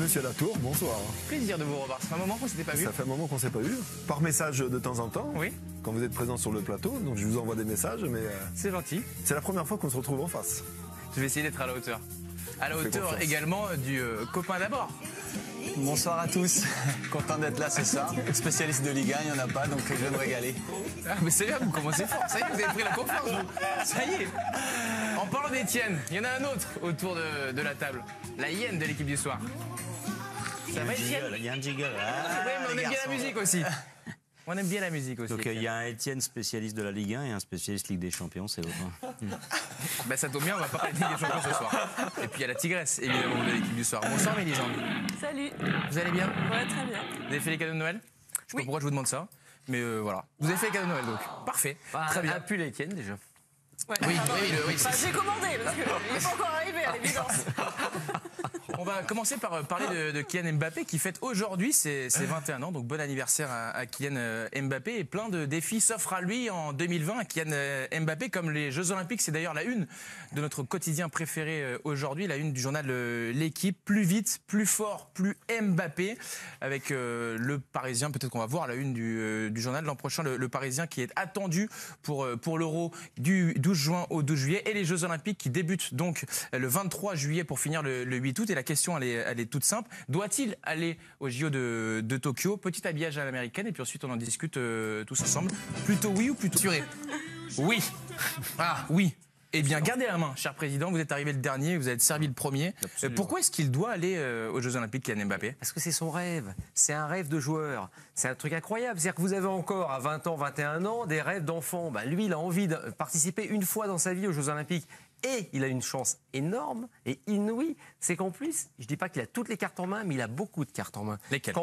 Monsieur Latour, bonsoir. Plaisir de vous revoir. Ça fait un moment qu'on s'était pas vu. Ça fait un moment qu'on s'est pas eu. Par message de temps en temps. Oui. Quand vous êtes présent sur le plateau, donc je vous envoie des messages, mais c'est gentil. C'est la première fois qu'on se retrouve en face. Je vais essayer d'être à la hauteur. À la hauteur également du copain d'abord. Bonsoir à tous, content d'être là ce soir. Spécialiste de Ligue 1, il n'y en a pas, donc je vais me régaler. Ah, mais c'est bien, vous commencez fort, ça y est, vous avez pris la confiance, vous. Ça y est. En parlant d'Étienne, il y en a un autre autour de la table, la hyène de l'équipe du soir. Ça va, Étienne ? Il y a un jiggle. Oui, mais on aime bien la musique aussi. On aime bien la musique aussi. Donc il y a un Étienne spécialiste de la Ligue 1 et un spécialiste Ligue des Champions, c'est l'autre. Bah ça tombe bien, on va parler de Ligue des Champions ce soir. Et puis il y a la tigresse, évidemment, de l'équipe du soir. Bonsoir Mélisande. Salut. Vous allez bien ? Ouais, très bien. Vous avez fait les cadeaux de Noël ? Je sais pas pourquoi je vous demande ça, mais voilà. Vous avez fait les cadeaux de Noël donc. Parfait. Très bien. Un pull Étienne déjà. Ouais. Oui. Enfin, j'ai commandé parce qu'il n'est pas encore arrivé à l'évidence. On va commencer par parler de Kylian Mbappé qui fête aujourd'hui ses 21 ans. Donc bon anniversaire à Kylian Mbappé et plein de défis s'offrent à lui en 2020. Kylian Mbappé, comme les Jeux Olympiques, c'est d'ailleurs la une de notre quotidien préféré aujourd'hui, la une du journal L'Équipe. Plus vite, plus fort, plus Mbappé. Avec le Parisien, peut-être qu'on va voir la une du journal l'an prochain, le Parisien qui est attendu pour l'Euro du 12 juin au 12 juillet et les Jeux Olympiques qui débutent donc le 23 juillet pour finir le 8 août. Et la question, elle est toute simple. Doit-il aller au JO de Tokyo ? Petit habillage à l'américaine et puis ensuite on en discute tous ensemble. Plutôt oui ou plutôt assuré ? Oui. Ah oui. Eh bien, gardez la main, cher président. Vous êtes arrivé le dernier, vous avez servi le premier. Pourquoi est-ce qu'il doit aller aux Jeux Olympiques, Kylian Mbappé ? Parce que c'est son rêve. C'est un rêve de joueur. C'est un truc incroyable. C'est-à-dire que vous avez encore, à 20 ans, 21 ans, des rêves d'enfant. Bah, lui, il a envie de participer une fois dans sa vie aux Jeux Olympiques. Et il a une chance énorme et inouïe. C'est qu'en plus, je ne dis pas qu'il a toutes les cartes en main, mais il a beaucoup de cartes en main. Lesquelles ?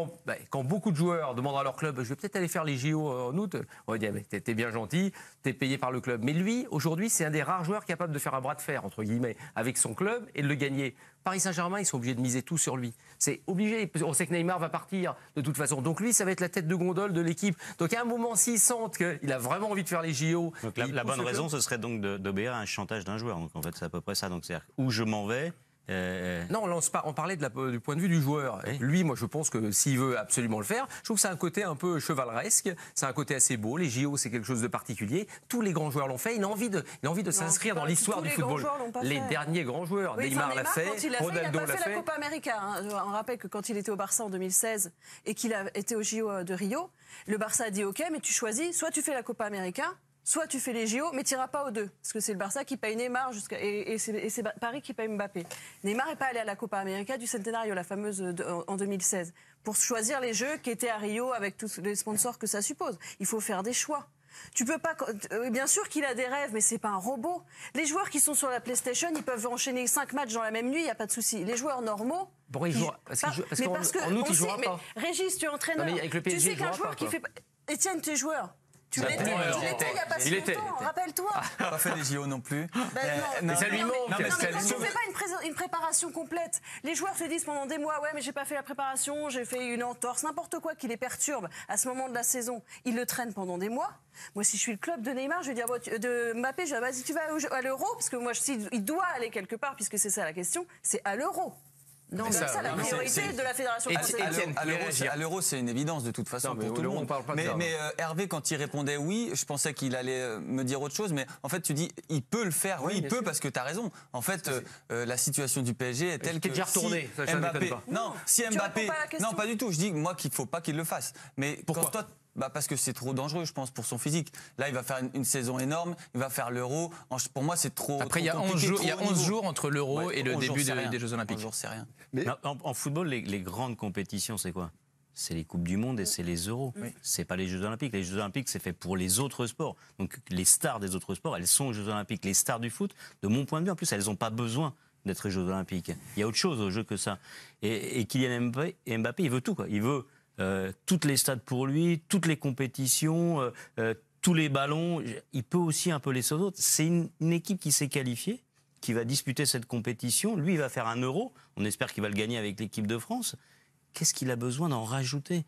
Quand beaucoup de joueurs demandent à leur club, je vais peut-être aller faire les JO en août, on va dire, mais t'es bien gentil, t'es payé par le club. Mais lui, aujourd'hui, c'est un des rares joueurs capables de faire un bras de fer, entre guillemets, avec son club et de le gagner. Paris Saint-Germain, ils sont obligés de miser tout sur lui. C'est obligé. On sait que Neymar va partir de toute façon. Donc lui, ça va être la tête de gondole de l'équipe. Donc à un moment, s'ils sentent qu'il a vraiment envie de faire les JO... Donc la bonne raison, ce serait donc d'obéir à un chantage d'un joueur. Donc en fait, c'est à peu près ça. Donc c'est-à-dire où je m'en vais... Non, on parlait du point de vue du joueur. Oui. Lui, moi, je pense que s'il veut absolument le faire, je trouve que c'est un côté un peu chevaleresque, c'est un côté assez beau. Les JO, c'est quelque chose de particulier. Tous les grands joueurs l'ont fait. Il a envie de s'inscrire dans l'histoire du football. Les derniers grands joueurs. Oui, Neymar l'a fait, Ronaldo l'a fait. Il n'a pas fait la Copa América. On rappelle que quand il était au Barça en 2016 et qu'il a été au JO de Rio, le Barça a dit OK, mais tu choisis, soit tu fais la Copa América, soit tu fais les JO, mais tu n'iras pas aux deux. Parce que c'est le Barça qui paye Neymar et c'est Paris qui paye Mbappé. Neymar n'est pas allé à la Copa América du Centenario, la fameuse en 2016, pour choisir les Jeux qui étaient à Rio avec tous les sponsors que ça suppose. Il faut faire des choix. Tu peux pas. Bien sûr qu'il a des rêves, mais c'est pas un robot. Les joueurs qui sont sur la PlayStation, ils peuvent enchaîner 5 matchs dans la même nuit, il n'y a pas de souci. Les joueurs normaux. Bon, ils jouent. Parce qu'en août, ils jouera pas. Régis, tu es entraîneur. Non, mais avec le PSG, tu sais qu'un joueur qui fait. Étienne, tu es joueur. Tu l'étais il n'y a pas si longtemps, rappelle-toi. Pas fait les JO non plus. Mais ça lui manque. Non, mais quand tu ne fais pas une préparation complète, les joueurs se disent pendant des mois, ouais, mais j'ai pas fait la préparation, j'ai fait une entorse, n'importe quoi qui les perturbe à ce moment de la saison. Ils le traînent pendant des mois. Moi, si je suis le club de Neymar, je vais dire de Mbappé, je vais dire, vas-y, tu vas à l'Euro, parce que moi, il doit aller quelque part, puisque c'est ça la question, c'est à l'Euro. Non, c'est ça la priorité de la Fédération française. À l'Euro, c'est une évidence de toute façon pour tout le monde. Mais Hervé, quand il répondait oui, je pensais qu'il allait me dire autre chose. Mais en fait, tu dis, il peut le faire. Oui, il peut parce que tu as raison. En fait, la situation du PSG est telle que déjà retourné. Si Mbappé, non, si Mbappé, non, pas du tout. Je dis moi qu'il faut pas qu'il le fasse. Mais pourquoi toi? Parce que c'est trop dangereux, je pense, pour son physique. Là, il va faire une saison énorme, il va faire l'Euro. Pour moi, c'est trop. Après, il y a 11 jours entre l'Euro et le début des Jeux Olympiques. J'en sais rien. Mais en football, les grandes compétitions, c'est quoi ? C'est les Coupes du Monde et c'est les Euros. Oui. C'est pas les Jeux Olympiques. Les Jeux Olympiques, c'est fait pour les autres sports. Donc, les stars des autres sports, elles sont aux Jeux Olympiques. Les stars du foot, de mon point de vue, en plus, elles n'ont pas besoin d'être aux Jeux Olympiques. Il y a autre chose au jeu que ça. Et Kylian Mbappé, il veut tout, quoi. Il veut toutes les stades pour lui, toutes les compétitions, tous les ballons. Il peut aussi un peu laisser aux autres. C'est une équipe qui s'est qualifiée, qui va disputer cette compétition. Lui, il va faire un Euro. On espère qu'il va le gagner avec l'équipe de France. Qu'est-ce qu'il a besoin d'en rajouter ?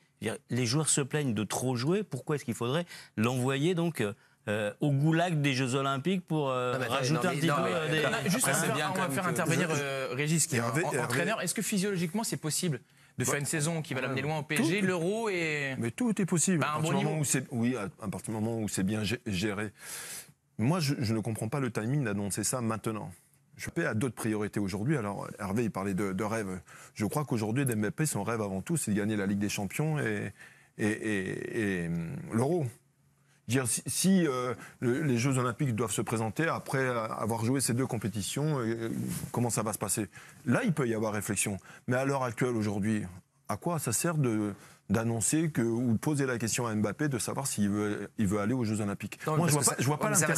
Les joueurs se plaignent de trop jouer. Pourquoi est-ce qu'il faudrait l'envoyer donc au goulag des Jeux Olympiques pour rajouter un petit peu Juste, on va faire intervenir Régis, qui est entraîneur. Est-ce que physiologiquement, c'est possible de faire une saison qui va l'amener loin au PSG, l'Euro et... Mais tout est possible. À partir du moment où c'est bien géré. Moi, je ne comprends pas le timing d'annoncer ça maintenant. Je paie à d'autres priorités aujourd'hui. Alors, Hervé, il parlait de rêve. Je crois qu'aujourd'hui, Mbappé, son rêve avant tout, c'est de gagner la Ligue des Champions et l'Euro. Si les Jeux Olympiques doivent se présenter après avoir joué ces deux compétitions, comment ça va se passer? Là, il peut y avoir réflexion. Mais à l'heure actuelle, aujourd'hui, à quoi ça sert d'annoncer ou de poser la question à Mbappé de savoir s'il veut aller aux Jeux Olympiques? Non, moi, je vois pas l'intérêt,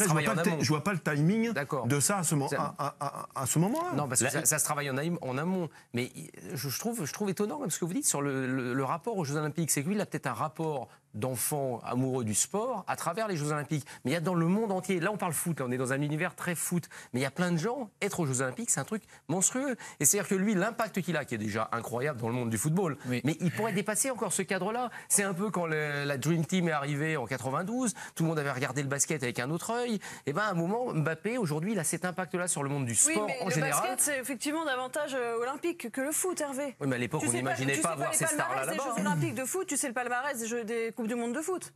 je vois pas le timing de ça à ce moment-là. Non, parce que ça se travaille en amont. Mais je trouve étonnant même ce que vous dites sur le rapport aux Jeux Olympiques. C'est que lui, il a peut-être un rapport d'enfants amoureux du sport à travers les Jeux Olympiques. Mais il y a dans le monde entier, là on parle foot, là, on est dans un univers très foot, mais il y a plein de gens, être aux Jeux Olympiques, c'est un truc monstrueux. Et c'est-à-dire que lui, l'impact qu'il a, qui est déjà incroyable dans le monde du football, mais il pourrait dépasser encore ce cadre-là. C'est un peu quand la Dream Team est arrivée en 92, tout le monde avait regardé le basket avec un autre œil. Et bien à un moment, Mbappé, aujourd'hui, il a cet impact-là sur le monde du sport en général. Le basket, c'est effectivement davantage olympique que le foot, Hervé. Oui, mais à l'époque, on n'imaginait pas voir ces stars-là là-bas. Les Jeux Olympiques de foot, tu sais le palmarès des Coupes du Monde de foot.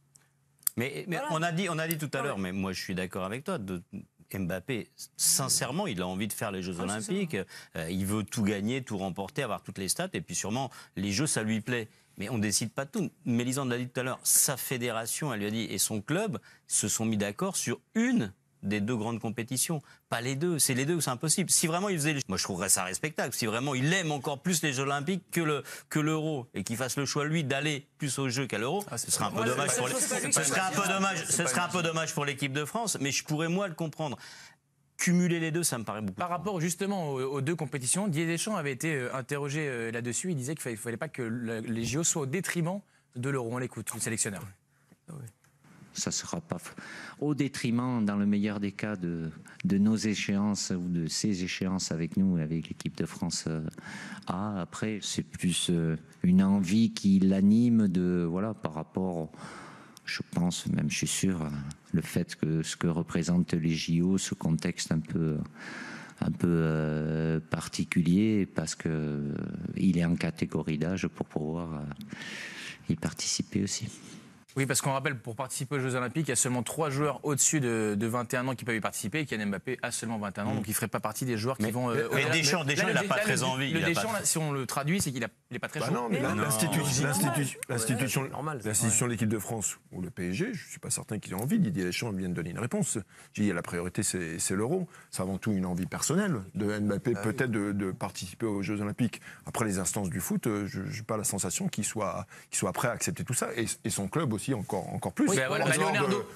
Mais voilà. on a dit tout à l'heure, mais moi je suis d'accord avec toi, Mbappé, sincèrement, il a envie de faire les Jeux Olympiques, il veut tout gagner, tout remporter, avoir toutes les stats, et puis sûrement, les Jeux, ça lui plaît. Mais on ne décide pas de tout. Mélisande l'a dit tout à l'heure, sa fédération, elle lui a dit, et son club se sont mis d'accord sur une des deux grandes compétitions. Pas les deux, c'est les deux, c'est impossible. Si vraiment il faisait... Moi, je trouverais ça respectable. Si vraiment il aime encore plus les Jeux Olympiques que l'Euro, et qu'il fasse le choix, lui, d'aller plus aux Jeux qu'à l'Euro, ce serait un peu dommage pour ce serait un peu dommage pour l'équipe de France, mais je pourrais, moi, le comprendre. Cumuler les deux, ça me paraît beaucoup. Par rapport justement aux deux compétitions, Didier Deschamps avait été interrogé là-dessus. Il disait qu'il ne fallait pas que les JO soient au détriment de l'Euro. On l'écoute, le sélectionneur. Ça ne sera pas au détriment, dans le meilleur des cas, de nos échéances ou de ces échéances avec nous, avec l'équipe de France A. Après, c'est plus une envie qui l'anime par rapport, je pense, même je suis sûr, le fait que ce que représentent les JO, ce contexte un peu particulier, parce qu'il est en catégorie d'âge pour pouvoir y participer aussi. Oui, parce qu'on rappelle, pour participer aux Jeux Olympiques, il y a seulement 3 joueurs au-dessus de 21 ans qui peuvent y participer. Et Kylian Mbappé a seulement 21 ans, donc il ne ferait pas partie des joueurs qui vont... Mais Deschamps, il n'a pas très envie. Le Deschamps, si on le traduit, c'est qu'il n'est pas très chaud. Non, mais l'institution de l'équipe de France ou le PSG, je ne suis pas certain qu'il ait envie. Didier Deschamps vient de donner une réponse. J'ai dit, la priorité, c'est l'Euro. C'est avant tout une envie personnelle de Mbappé, peut-être de participer aux Jeux Olympiques. Après les instances du foot, je n'ai pas la sensation qu'il soit prêt à accepter tout ça. Et son club aussi, encore plus. Oui,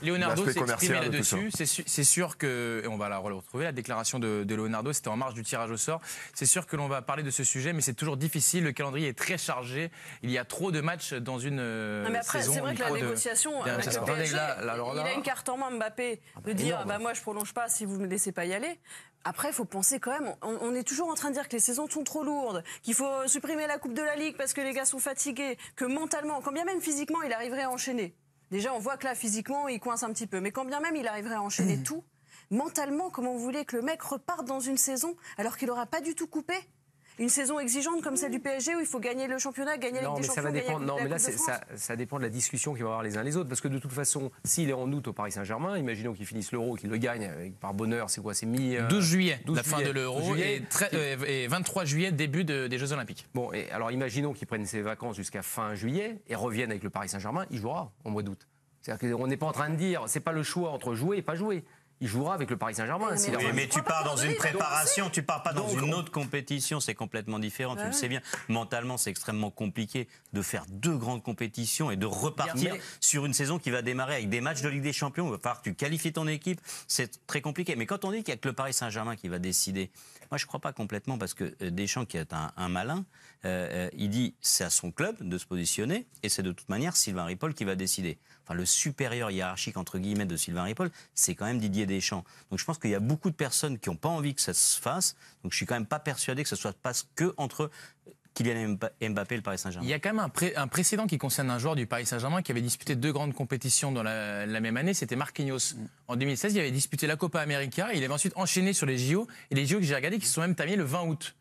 Leonardo s'est exprimé là-dessus. C'est sûr que, et on va la retrouver, la déclaration de Leonardo, c'était en marge du tirage au sort. C'est sûr que l'on va parler de ce sujet, mais c'est toujours difficile. Le calendrier est très chargé. Il y a trop de matchs dans une mais après, saison. C'est vrai que la négociation avec le PSG, il a une carte en main, Mbappé, de dire moi je prolonge pas si vous ne me laissez pas y aller. Après, il faut penser quand même, on est toujours en train de dire que les saisons sont trop lourdes, qu'il faut supprimer la Coupe de la Ligue parce que les gars sont fatigués, que mentalement, quand bien même physiquement, il arriverait à enchaîner. Déjà, on voit que là, physiquement, il coince un petit peu. Mais quand bien même il arriverait à enchaîner tout, mentalement, comment vous voulez que le mec reparte dans une saison alors qu'il n'aura pas du tout coupé ? Une saison exigeante comme celle du PSG où il faut gagner le championnat, gagner la Ligue des Champions, gagner la Coupe de France. Ça dépend de la discussion qu'il va avoir les uns les autres. Parce que de toute façon, s'il est en août au Paris Saint-Germain, imaginons qu'il finisse l'Euro, qu'il le gagne par bonheur, c'est quoi? C'est 12 juillet, la fin de l'Euro, et 23 juillet, début des Jeux Olympiques. Bon, et alors imaginons qu'il prenne ses vacances jusqu'à fin juillet et revienne avec le Paris Saint-Germain, il jouera au mois d'août. C'est-à-dire qu'on n'est pas en train de dire, c'est pas le choix entre jouer et pas jouer. Il jouera avec le Paris Saint-Germain. Mais tu pars dans une préparation, tu pars pas dans une autre compétition, c'est complètement différent, tu le sais bien. Mentalement, c'est extrêmement compliqué de faire 2 grandes compétitions et de repartir sur une saison qui va démarrer avec des matchs de Ligue des Champions. Il va falloir que tu qualifies ton équipe, c'est très compliqué. Mais quand on dit qu'il n'y a que le Paris Saint-Germain qui va décider, moi je ne crois pas complètement, parce que Deschamps, qui est un malin, il dit c'est à son club de se positionner et c'est de toute manière Sylvain Ripoll qui va décider. Enfin, le supérieur hiérarchique, entre guillemets, de Sylvain Ripoll, c'est quand même Didier Deschamps. Donc je pense qu'il y a beaucoup de personnes qui n'ont pas envie que ça se fasse. Donc je suis quand même pas persuadé que ça se passe que entre Kylian Mbappé et le Paris Saint-Germain. Il y a quand même un précédent qui concerne un joueur du Paris Saint-Germain qui avait disputé 2 grandes compétitions dans la même année, c'était Marquinhos. En 2016, il avait disputé la Copa América, il avait ensuite enchaîné sur les JO, et les JO que j'ai regardés qui se sont même terminés le 20 août.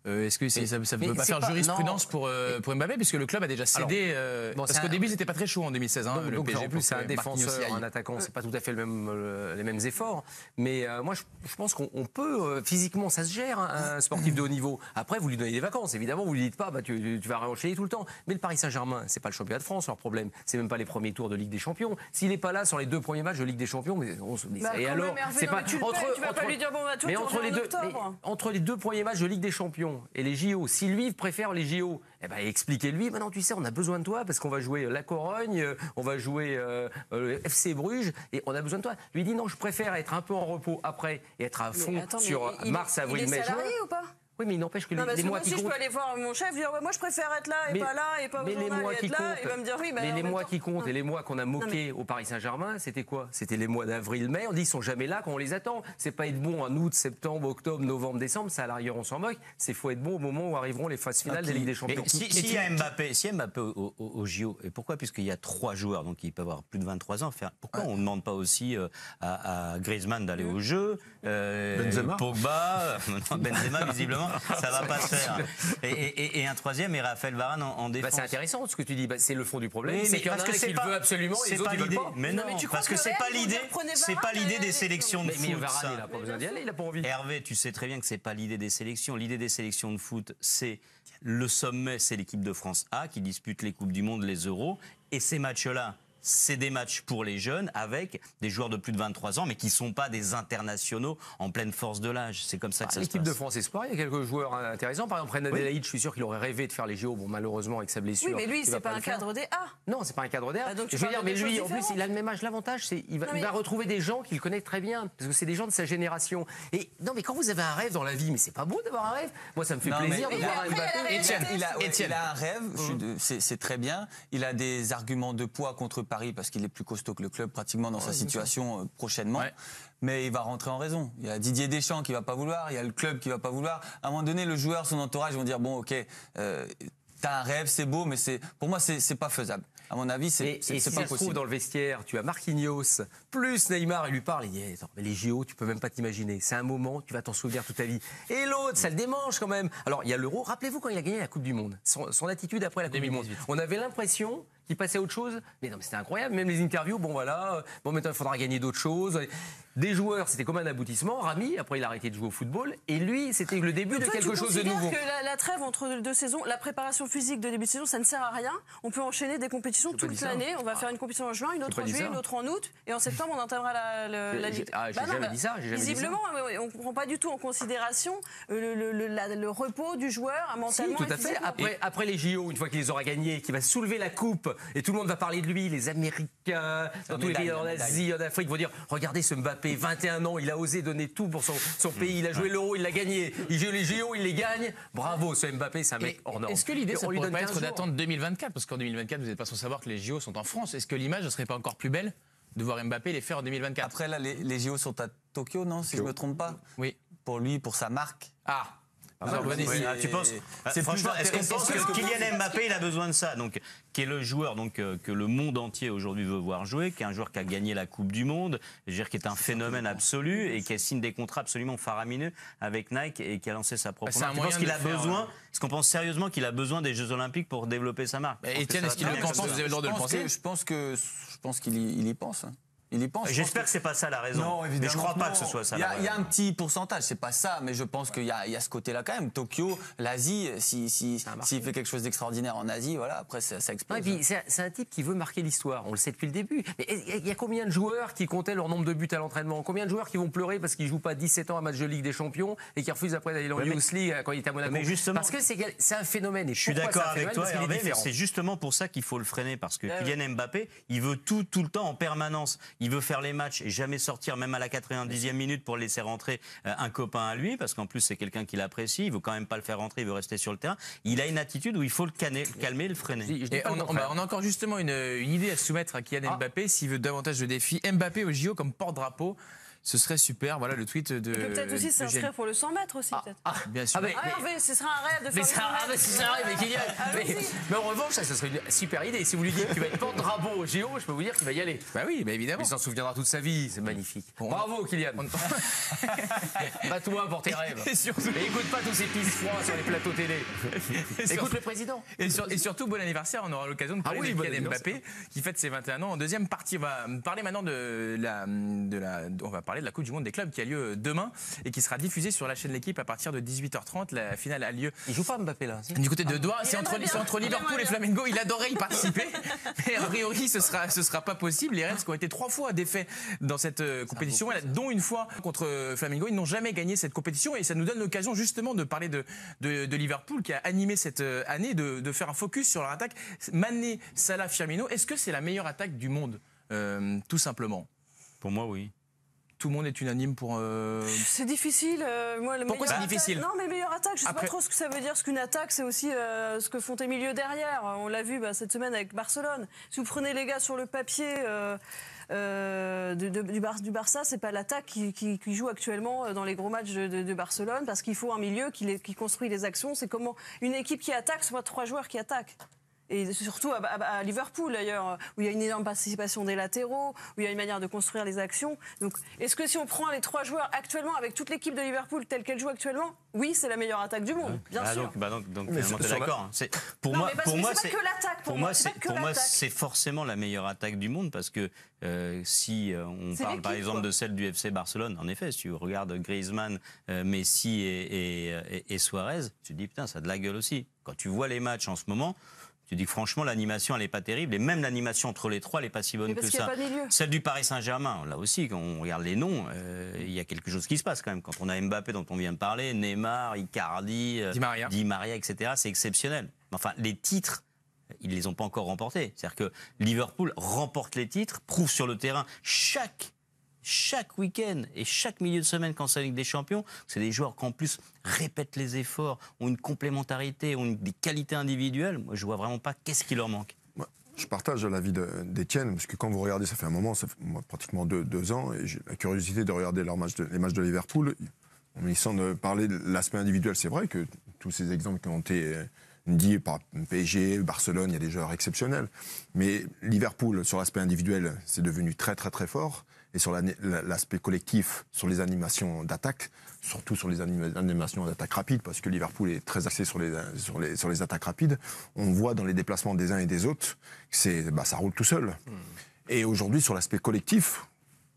Est-ce que ça ne peut pas faire jurisprudence pour Mbappé, puisque le club a déjà cédé parce qu'au début, c'était pas très chaud en 2016. Hein, donc en plus, c'est un défenseur, un attaquant, c'est pas tout à fait les mêmes efforts. Mais moi, je pense qu'on peut, physiquement, ça se gère, un sportif de haut niveau. Après, vous lui donnez des vacances, évidemment, vous lui dites pas, tu vas réenchaîner tout le temps. Mais le Paris Saint-Germain, c'est pas le championnat de France, leur problème. C'est même pas les premiers tours de Ligue des Champions. S'il n'est pas là sur les 2 premiers matchs de Ligue des Champions, et alors, c'est pas tu vas pas lui dire bon, mais entre les 2 premiers matchs de Ligue des Champions et les JO, si lui préfère les JO, eh ben expliquez-lui, maintenant tu sais, on a besoin de toi parce qu'on va jouer la Corogne, on va jouer FC Bruges et on a besoin de toi. Lui dit non, je préfère être un peu en repos après et être à fond sur mars, avril, mai, juin. Il est salarié ou pas ? Oui, mais il n'empêche que non, les mois qui comptent. Je peux aller voir mon chef, dire moi je préfère être là et pas là et pas au journal et être là. Il va me dire oui. Mais les mois qui comptent et les mois qu'on a moqués au Paris Saint-Germain, c'était quoi? C'était les mois d'avril, mai. On dit ils sont jamais là quand on les attend. C'est pas être bon en août, septembre, octobre, novembre, décembre. Ça à l'arrière on s'en moque. C'est faut être bon au moment où arriveront les phases finales des Ligues des Champions. Si y a Mbappé au JO, et pourquoi? Puisqu'il y a 3 joueurs, donc il peut avoir plus de 23 ans. Pourquoi on ne demande pas aussi à Griezmann d'aller au jeu, Pogba, Benzema visiblement, ça va pas. Et un troisième est Raphaël Varane en défense. C'est intéressant ce que tu dis. C'est le fond du problème. Oui, c'est qu'il y en a un qui le veut absolument et les autres ils veulent pas. Mais non, parce que c'est pas l'idée. C'est pas l'idée des sélections de foot. Mais Varane, il a pas besoin d'y aller, il a pas envie. Hervé, tu sais très bien que c'est pas l'idée des sélections. L'idée des sélections de foot, c'est le sommet, c'est l'équipe de France A qui dispute les coupes du monde, les Euros, et ces matchs-là. C'est des matchs pour les jeunes avec des joueurs de plus de 23 ans, mais qui ne sont pas des internationaux en pleine force de l'âge. C'est comme ça que ça se passe. L'équipe de France Espoir, il y a quelques joueurs intéressants. Par exemple, Renan Adelaide, je suis sûr qu'il aurait rêvé de faire les JO. Bon, malheureusement, avec sa blessure. Oui, mais lui, c'est pas un cadre des A. Non, c'est pas un cadre des A. Je veux dire, mais lui, en plus, il a le même âge. L'avantage, c'est qu'il va retrouver des gens qu'il connaît très bien, parce que c'est des gens de sa génération. Et non, mais quand vous avez un rêve dans la vie, mais c'est pas beau d'avoir un rêve. Moi, ça me fait plaisir de voir un Mbappé. Il a un rêve, c'est très bien. Il a des arguments de poids contre Paris parce qu'il est plus costaud que le club pratiquement dans sa situation prochainement. Ouais. Mais il va rentrer en raison. Il y a Didier Deschamps qui va pas vouloir, il y a le club qui va pas vouloir. À un moment donné, le joueur, son entourage vont dire bon, ok, t'as un rêve, c'est beau, mais pour moi, c'est pas faisable. À mon avis, c'est pas possible. Et si ça se trouve dans le vestiaire, tu as Marquinhos plus Neymar, il lui parle, il dit attends, mais les JO, tu peux même pas t'imaginer. C'est un moment, tu vas t'en souvenir toute ta vie. Et l'autre, ça le démange quand même. Alors il y a l'Euro. Rappelez-vous quand il a gagné la Coupe du Monde, son attitude après la Coupe du Monde. On avait l'impression qu'il passait à autre chose. Mais non, mais c'était incroyable. Même les interviews, bon voilà, bon maintenant il faudra gagner d'autres choses. Des joueurs, c'était comme un aboutissement. Rami, après il a arrêté de jouer au football. Et lui, c'était le début de quelque chose de nouveau. Que la trêve entre 2 saisons, la préparation physique de début de saison, ça ne sert à rien. On peut enchaîner des compétitions toute l'année. On va faire une compétition en juin, une autre en juillet, une autre en août. Et en septembre, on entamera la Ligue. Ah, j'ai jamais dit ça. Visiblement, on ne prend pas du tout en considération le repos du joueur mentalement. Si, tout à fait. Après les JO, une fois qu'il les aura gagnés, qu'il va soulever la coupe et tout le monde va parler de lui, les Américains, dans tous les pays en Asie, en Afrique, vont dire regardez ce Mbappé, 21 ans, il a osé donner tout pour son pays, il a joué l'Euro, il l'a gagné, il joue les JO, il les gagne. Bravo, ce Mbappé, c'est un mec hors norme. Est-ce que l'idée, ça pourrait pas être d'attendre 2024? Parce qu'en 2024, vous n'êtes pas sans savoir que les JO sont en France. Est-ce que l'image ne serait pas encore plus belle de voir Mbappé les faire en 2024? Après, là, les JO sont à Tokyo, non? Si je ne me trompe pas. Oui. Pour lui, pour sa marque. Tu penses franchement, est-ce qu'on pense que Kylian Mbappé il a besoin de ça, donc qui est le joueur que le monde entier aujourd'hui veut voir jouer, qui est un joueur qui a gagné la Coupe du Monde, je veux dire qui est un phénomène absolu et qui a signé des contrats absolument faramineux avec Nike et qui a lancé sa propre marque. Tu penses qu'il a besoin? Est-ce qu'on pense sérieusement qu'il a besoin des Jeux Olympiques pour développer sa marque? Etienne, est-ce qu'il le pense? Vous avez le droit de le penser? Je pense qu'il y pense. Il y pense. J'espère que c'est pas ça la raison. Non, évidemment. Mais je crois pas que ce soit ça. Il y a un petit pourcentage, c'est pas ça, mais je pense qu'il y a ce côté-là quand même. Tokyo, l'Asie, s'il fait quelque chose d'extraordinaire en Asie, voilà, après ça explose. Et puis c'est un type qui veut marquer l'histoire. On le sait depuis le début. Mais il y a combien de joueurs qui comptaient leur nombre de buts à l'entraînement? Combien de joueurs qui vont pleurer parce qu'ils jouent pas 17 ans à match de Ligue des Champions et qui refusent après d'aller en Youth League quand il est à Monaco? Mais justement, parce que c'est un phénomène. Et je suis d'accord avec toi, Hervé, mais c'est justement pour ça qu'il faut le freiner, parce que Kylian Mbappé, il veut tout le temps en permanence. Il veut faire les matchs et jamais sortir même à la 90e minute pour laisser rentrer un copain à lui, parce qu'en plus c'est quelqu'un qu'il apprécie, il veut quand même pas le faire rentrer, il veut rester sur le terrain. Il a une attitude où il faut le calmer, le freiner. Et on a encore justement une idée à soumettre à Kylian Mbappé s'il veut davantage de défis. Mbappé au JO comme porte-drapeau Ce serait super, voilà le tweet de. Il peut peut-être aussi s'inscrire pour le 100 mètres aussi, peut-être. Bien sûr. Hervé, ce sera un rêve de faire le 100 mètres. C'est un rêve, mais en revanche, ça serait une super idée. Si vous lui dites qu'il va être porte-drapeau au JO, je peux vous dire qu'il va y aller. Bah oui, évidemment. Il s'en souviendra toute sa vie, c'est magnifique. Bravo, Kylian. Bats-toi pour tes rêves. Et écoute pas tous ces pistes froids sur les plateaux télé. Écoute le président. Et surtout, bon anniversaire, on aura l'occasion de parler de Kylian Mbappé, qui fête ses 21 ans. En deuxième partie, on va parler maintenant on va parler de la Coupe du Monde des clubs qui a lieu demain et qui sera diffusée sur la chaîne L'Équipe à partir de 18h30. La finale a lieu. Il joue pas Mbappé là. Du côté de Doha, c'est entre Liverpool et Flamengo. Il adorait y participer, mais a priori ce sera pas possible. Les Reds qui ont été 3 fois défaits dans cette compétition, dont une fois contre Flamengo, ils n'ont jamais gagné cette compétition et ça nous donne l'occasion justement de parler de Liverpool qui a animé cette année, de faire un focus sur leur attaque. Mané, Salah, Firmino, est-ce que c'est la meilleure attaque du monde, tout simplement? Pour moi, oui. Tout le monde est unanime pour. C'est difficile. Pourquoi c'est difficile? Non, mais meilleure attaque, je ne sais pas trop ce que ça veut dire. Ce qu'une attaque, c'est aussi ce que font tes milieux derrière. On l'a vu cette semaine avec Barcelone. Si vous prenez les gars sur le papier du Barça, c'est pas l'attaque qui joue actuellement dans les gros matchs de Barcelone, parce qu'il faut un milieu qui construit les actions. C'est comment une équipe qui attaque, soit 3 joueurs qui attaquent. Et surtout à Liverpool d'ailleurs, où il y a une énorme participation des latéraux, où il y a une manière de construire les actions. Donc, est-ce que si on prend les 3 joueurs actuellement, avec toute l'équipe de Liverpool telle qu'elle joue actuellement, oui, c'est la meilleure attaque du monde, bien sûr. Donc finalement, t'es d'accord. Pour moi, c'est forcément la meilleure attaque du monde parce que si on parle par exemple de celle du FC Barcelone, en effet, si tu regardes Griezmann, Messi et Suarez, tu te dis putain, ça a de la gueule aussi. Quand tu vois les matchs en ce moment, tu dis que franchement, l'animation, elle n'est pas terrible. Et même l'animation entre les 3, elle n'est pas si bonne que ça. Celle du Paris Saint-Germain, là aussi, quand on regarde les noms, il y a quelque chose qui se passe quand même. Quand on a Mbappé, dont on vient de parler, Neymar, Icardi, Di Maria, etc., c'est exceptionnel. Enfin, les titres, ils ne les ont pas encore remportés. C'est-à-dire que Liverpool remporte les titres, prouve sur le terrain chaque week-end et chaque milieu de semaine quand c'est la Ligue des Champions, c'est des joueurs qui en plus répètent les efforts, ont une complémentarité, ont des qualités individuelles. Moi, je vois vraiment pas qu'est-ce qui leur manque. Je partage l'avis d'Étienne, parce que quand vous regardez, ça fait un moment, ça fait pratiquement 2 ans, et j'ai la curiosité de regarder les matchs de Liverpool. En essayant de parler de l'aspect individuel, c'est vrai que tous ces exemples qui ont été dit par PSG, Barcelone, il y a des joueurs exceptionnels. Mais Liverpool, sur l'aspect individuel, c'est devenu très très très fort. Et sur l'aspect collectif, sur les animations d'attaque, surtout sur les animations d'attaque rapide, parce que Liverpool est très axé sur les attaques rapides, on voit dans les déplacements des uns et des autres que ça roule tout seul. Et aujourd'hui, sur l'aspect collectif,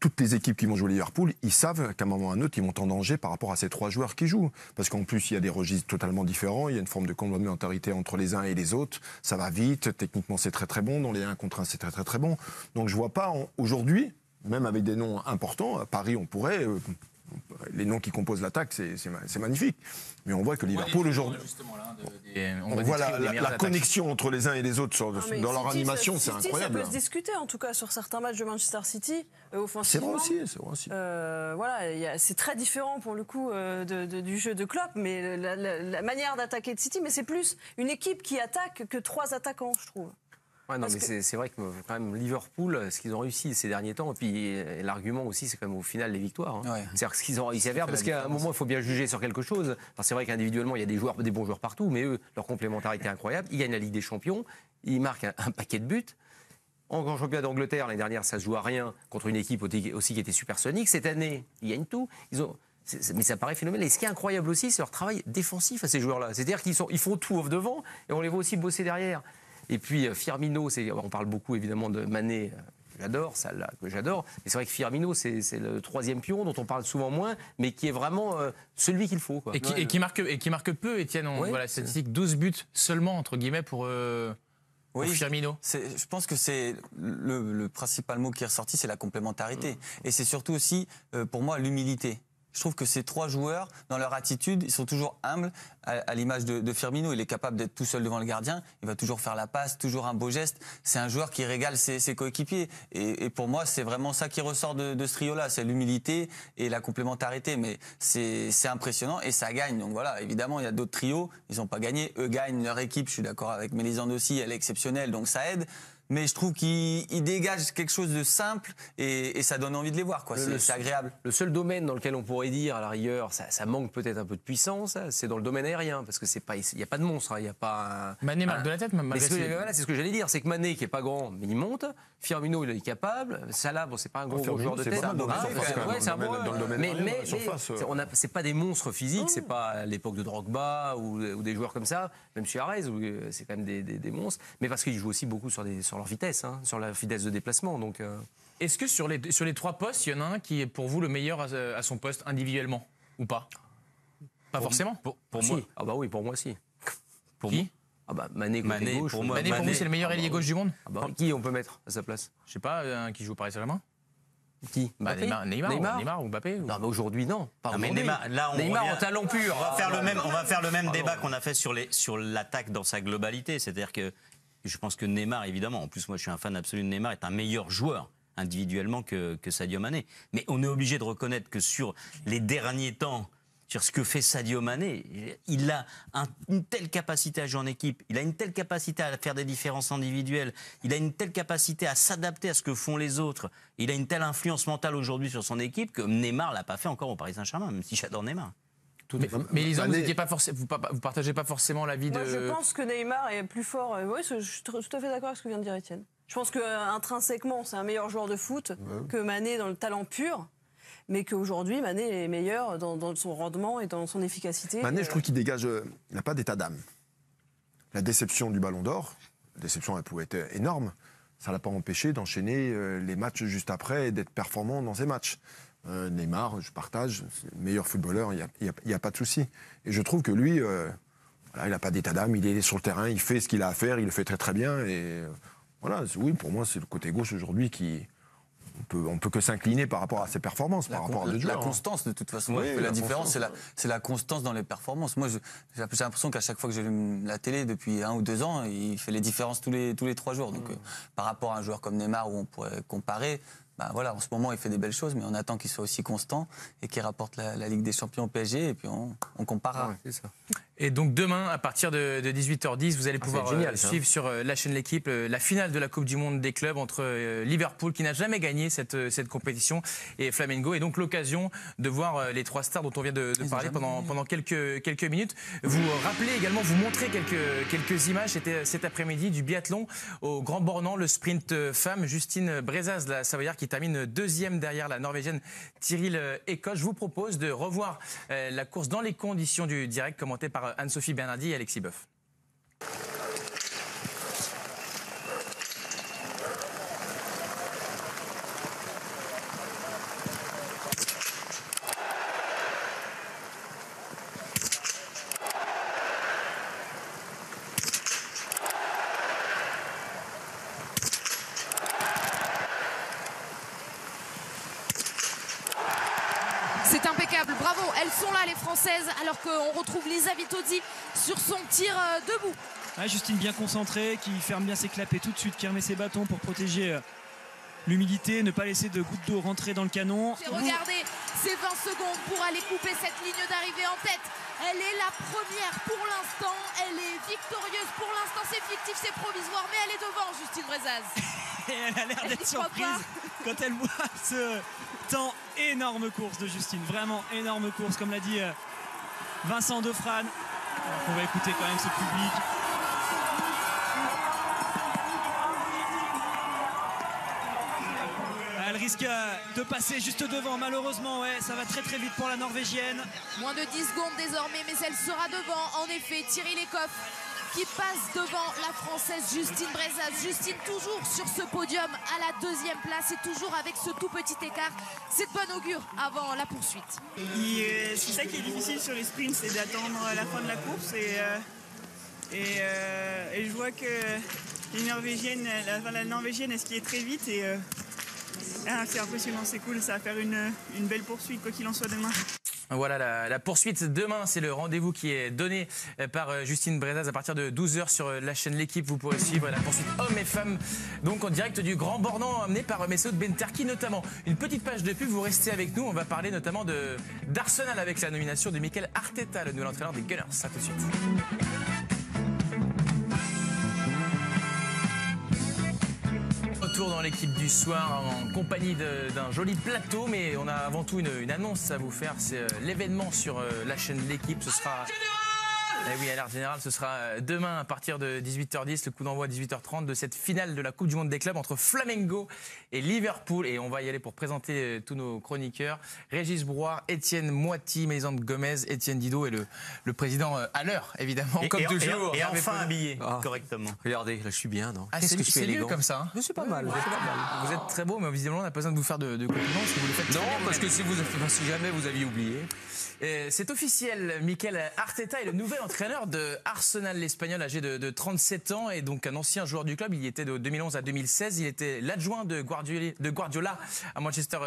toutes les équipes qui vont jouer Liverpool, ils savent qu'à un moment ou à un autre, ils vont en danger par rapport à ces 3 joueurs qui jouent. Parce qu'en plus, il y a des registres totalement différents, il y a une forme de complémentarité entre les uns et les autres, ça va vite, techniquement c'est très très bon, dans les 1 contre 1 c'est très très très bon. Donc je vois pas, aujourd'hui, même avec des noms importants, à Paris on pourrait... les noms qui composent l'attaque, c'est magnifique. Mais on voit que Liverpool aujourd'hui... On voit la connexion entre les uns et les autres dans leur animation, c'est incroyable. Ça peut se discuter, en tout cas, sur certains matchs de Manchester City, offensivement. C'est vrai aussi. Voilà, c'est très différent pour le coup du jeu de Klopp, mais la manière d'attaquer de City, mais c'est plus une équipe qui attaque que 3 attaquants, je trouve. Ouais, non, mais c'est vrai que quand même Liverpool, ce qu'ils ont réussi ces derniers temps, et puis l'argument aussi, c'est quand même au final les victoires. Hein. Ouais. C'est-à-dire ce qu'ils ont réussi à faire, parce qu'à un moment, il faut bien juger sur quelque chose. Enfin, c'est vrai qu'individuellement, il y a des bons joueurs partout, mais eux, leur complémentarité est incroyable. Ils gagnent la Ligue des Champions, ils marquent un paquet de buts. En grand championnat d'Angleterre, l'année dernière, ça se joue à rien contre une équipe aussi qui était supersonique. Cette année, ils gagnent tout. Mais ça paraît phénoménal. Et ce qui est incroyable aussi, c'est leur travail défensif à ces joueurs-là. C'est-à-dire qu'ils font tout off devant et on les voit aussi bosser derrière. Et puis Firmino, on parle beaucoup évidemment de Mané, j'adore, Salah que j'adore. Mais c'est vrai que Firmino, c'est le 3e pion dont on parle souvent moins, mais qui est vraiment celui qu'il faut. Quoi. Et qui marque peu, Étienne. Voilà, statistique 12 buts seulement, entre guillemets, pour Firmino. Je pense que c'est le principal mot qui est ressorti, c'est la complémentarité. Et c'est surtout aussi, pour moi, l'humilité. Je trouve que ces 3 joueurs, dans leur attitude, ils sont toujours humbles, à l'image de Firmino. Il est capable d'être tout seul devant le gardien, il va toujours faire la passe, toujours un beau geste. C'est un joueur qui régale ses coéquipiers. Et pour moi, c'est vraiment ça qui ressort de ce trio-là, c'est l'humilité et la complémentarité. Mais c'est impressionnant et ça gagne. Donc voilà, évidemment, il y a d'autres trios, ils n'ont pas gagné. Eux gagnent, leur équipe, je suis d'accord avec Mélisande aussi, elle est exceptionnelle, donc ça aide. mais je trouve qu'il dégage quelque chose de simple et ça donne envie de les voir, quoi. C'est agréable. Le seul domaine dans lequel on pourrait dire, à la rigueur, ça manque peut-être un peu de puissance, c'est dans le domaine aérien, parce que il n'y a pas de monstre, il n'y a pas. Mané marque de la tête, même. Voilà, c'est ce que j'allais dire, c'est que Mané, qui est pas grand, mais il monte. Firmino, il est capable. Salah, bon, c'est pas un gros joueur de tête. C'est un bon dans le domaine mais surface. c'est pas des monstres physiques, c'est pas à l'époque de Drogba ou des joueurs comme ça, même Suarez, où c'est quand même des monstres, mais parce qu'ils jouent aussi beaucoup sur leur vitesse, sur la vitesse de déplacement. Donc, est-ce que sur les 3 postes, il y en a un qui est pour vous le meilleur à son poste individuellement ou pas? Pas forcément. Pour moi. Ah bah oui, pour moi si. Pour qui? Ah bah Mané gauche. Pour Mané, pour vous, c'est le meilleur ailier gauche du monde? Qui on peut mettre à sa place? Je sais pas, un qui joue au Paris Saint-Germain? Qui? Neymar ou Mbappé ou... Non, mais aujourd'hui, non. Non, mais Neymar, là, Neymar en talent pur. On va faire le même débat qu'on a fait sur l'attaque dans sa globalité. C'est-à-dire que je pense que Neymar, évidemment, en plus, moi, je suis un fan absolu de Neymar, est un meilleur joueur individuellement que Sadio Mané. Mais on est obligé de reconnaître que sur les derniers temps, sur ce que fait Sadio Mané, il a une telle capacité à jouer en équipe, il a une telle capacité à faire des différences individuelles, il a une telle capacité à s'adapter à ce que font les autres, il a une telle influence mentale aujourd'hui sur son équipe que Neymar l'a pas fait encore au Paris Saint-Germain, même si j'adore Neymar. Mais Lisa, vous partagez pas forcément l'avis de... Moi, je pense que Neymar est plus fort. Oui, je suis tout à fait d'accord avec ce que vient de dire Étienne. Je pense qu'intrinsèquement, c'est un meilleur joueur de foot que Mané dans le talent pur. Mais qu'aujourd'hui, Mané est meilleur dans son rendement et dans son efficacité. Mané, je trouve qu'il dégage... il n'a pas d'état d'âme. La déception du Ballon d'Or, la déception, elle pouvait être énorme. Ça ne l'a pas empêché d'enchaîner les matchs juste après et d'être performant dans ces matchs. Neymar, je partage, c'est le meilleur footballeur, il n'y a pas de souci. Et je trouve que lui, il n'a pas d'état d'âme, il est sur le terrain, il fait ce qu'il a à faire, il le fait très très bien. Et voilà, oui, pour moi, c'est le côté gauche aujourd'hui qui... On peut que s'incliner par rapport à ses performances, par rapport à d'autres joueurs. La constance, de toute façon. Oui, la différence, c'est la constance dans les performances. Moi, j'ai l'impression qu'à chaque fois que j'allume la télé depuis 1 ou 2 ans, il fait les différences tous les 3 jours. Donc, par rapport à un joueur comme Neymar, où on pourrait comparer, voilà, en ce moment, il fait des belles choses, mais on attend qu'il soit aussi constant et qu'il rapporte la Ligue des Champions au PSG, et puis on comparera. Ouais, c'est ça. Et donc demain, à partir de 18h10, vous allez pouvoir suivre sur la chaîne L'Équipe la finale de la Coupe du Monde des clubs entre Liverpool, qui n'a jamais gagné cette compétition, et Flamengo. Et donc l'occasion de voir les 3 stars dont on vient de parler pendant quelques minutes. Vous rappelez également, vous montrez quelques images. C'était cet après-midi du biathlon au Grand Bornand, le sprint femme. Justine Brezaz, la Savoyarde, qui termine 2e derrière la Norvégienne Tiril Ekos. Je vous propose de revoir la course dans les conditions du direct, commentée par Anne-Sophie Bernardi et Alexis Boeuf. C'est impeccable, bravo, elles sont là les Françaises, alors qu'on retrouve Lisa Vitozzi sur son tir debout. Ouais, Justine bien concentrée, qui ferme bien ses clapets tout de suite, qui remet ses bâtons pour protéger l'humidité, ne pas laisser de gouttes d'eau rentrer dans le canon. Regardez ces 20 secondes pour aller couper cette ligne d'arrivée en tête. Elle est la première pour l'instant, elle est victorieuse pour l'instant, c'est fictif, c'est provisoire, mais elle est devant, Justine Brezaz. Et elle a l'air d'être surprise quand elle voit ce temps. Énorme course de Justine, vraiment énorme course, comme l'a dit Vincent Defrane. On va écouter quand même ce public. Elle risque de passer juste devant, malheureusement, ouais, ça va très très vite pour la Norvégienne. Moins de 10 secondes désormais, mais elle sera devant, en effet, Tiril Ekos qui passe devant la Française Justine Brezaz. Justine toujours sur ce podium à la 2e place et toujours avec ce tout petit écart. C'est de bon augure avant la poursuite. C'est ça qui est difficile sur les sprints, c'est d'attendre la fin de la course. Et je vois que la Norvégienne, elle skie très vite. Et c'est impressionnant, c'est cool. Ça va faire une belle poursuite, quoi qu'il en soit demain. Voilà, la poursuite demain, c'est le rendez-vous qui est donné par Justine Brezaz à partir de 12h sur la chaîne L'Équipe. Vous pourrez suivre la poursuite hommes et femmes, donc en direct du Grand Bornand, amené par Messoud Benterki notamment. Une petite page de pub, vous restez avec nous, on va parler notamment d'Arsenal avec la nomination de Mikel Arteta, le nouvel entraîneur des Gunners. À tout de suite. retour dans l'équipe du soir en compagnie d'un joli plateau, mais on a avant tout une annonce à vous faire. C'est l'événement sur la chaîne L'équipe. Ce sera... Eh oui, Alerte Générale, ce sera demain à partir de 18h10, le coup d'envoi à 18h30 de cette finale de la Coupe du Monde des clubs entre Flamengo et Liverpool. Et on va y aller pour présenter tous nos chroniqueurs. Régis Brouard, Étienne Moiti, Mélisande Gomez, Étienne Didot et le président à l'heure, évidemment, comme toujours. Et enfin habillé correctement. Regardez, là je suis bien, non? Qu'est-ce que je suis élégant comme ça, hein? Je suis pas mal. Vous êtes très beau, mais visiblement on n'a pas besoin de vous faire de compliments parce que vous le faites. Non, parce que si jamais vous aviez oublié. C'est officiel, Mikel Arteta est le nouvel entraîneur de Arsenal, l'Espagnol âgé de 37 ans et donc un ancien joueur du club. Il y était de 2011 à 2016. Il était l'adjoint de Guardiola à Manchester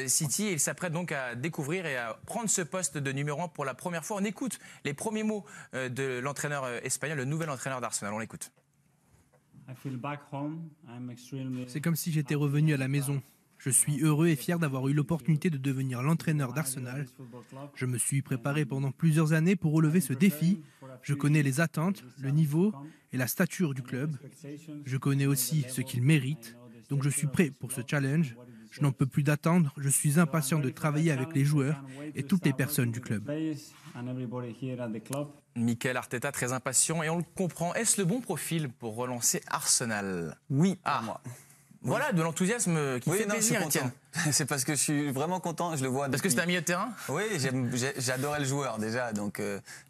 City et il s'apprête donc à découvrir et à prendre ce poste de numéro 1 pour la première fois. On écoute les premiers mots de l'entraîneur espagnol, le nouvel entraîneur d'Arsenal. On l'écoute. C'est comme si j'étais revenu à la maison. Je suis heureux et fier d'avoir eu l'opportunité de devenir l'entraîneur d'Arsenal. Je me suis préparé pendant plusieurs années pour relever ce défi. Je connais les attentes, le niveau et la stature du club. Je connais aussi ce qu'il mérite. Donc je suis prêt pour ce challenge. Je n'en peux plus d'attendre. Je suis impatient de travailler avec les joueurs et toutes les personnes du club. Mikel Arteta, très impatient et on le comprend. Est-ce le bon profil pour relancer Arsenal? Oui, moi. Voilà, de l'enthousiasme qui fait plaisir, Étienne. C'est parce que je suis vraiment content, je le vois. Parce que c'est un milieu de terrain? Oui, j'adorais le joueur déjà, donc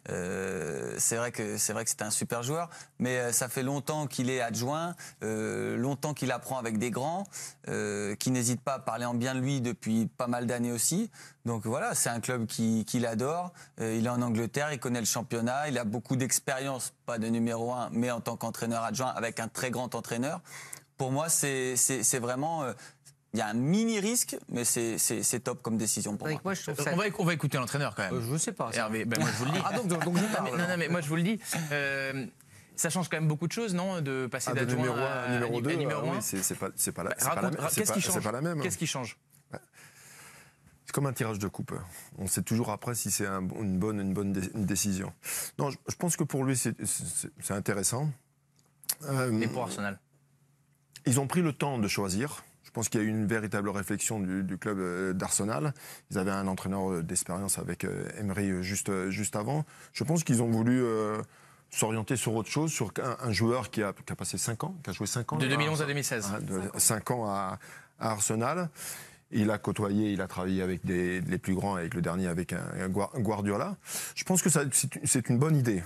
c'est vrai que c'était un super joueur, mais ça fait longtemps qu'il est adjoint, longtemps qu'il apprend avec des grands, qui n'hésitent pas à parler en bien de lui depuis pas mal d'années aussi. Donc voilà, c'est un club qu'il adore, il est en Angleterre, il connaît le championnat, il a beaucoup d'expérience, pas de numéro 1, mais en tant qu'entraîneur adjoint avec un très grand entraîneur. Pour moi, c'est vraiment... Il y a un mini risque, mais c'est top comme décision pour moi. On va écouter l'entraîneur quand même. Je ne sais pas. Hervé, moi je vous le dis. Ah donc je parle. Non, mais moi je vous le dis. Ça change quand même beaucoup de choses, non? De passer d'adjoint à numéro 2 numéro 1. Oui, c'est pas la même. Qu'est-ce qui change? C'est comme un tirage de coupe. On sait toujours après si c'est une bonne décision. Non, je pense que pour lui, c'est intéressant. Et pour Arsenal? Ils ont pris le temps de choisir. Je pense qu'il y a eu une véritable réflexion du club d'Arsenal. Ils avaient un entraîneur d'expérience avec Emery juste avant. Je pense qu'ils ont voulu s'orienter sur autre chose, sur un joueur qui a passé 5 ans, qui a joué 5 ans. De 2011 à 2016. 5 ans à Arsenal. Il a côtoyé, il a travaillé avec les plus grands, avec le dernier, avec un Guardiola. Je pense que c'est une bonne idée.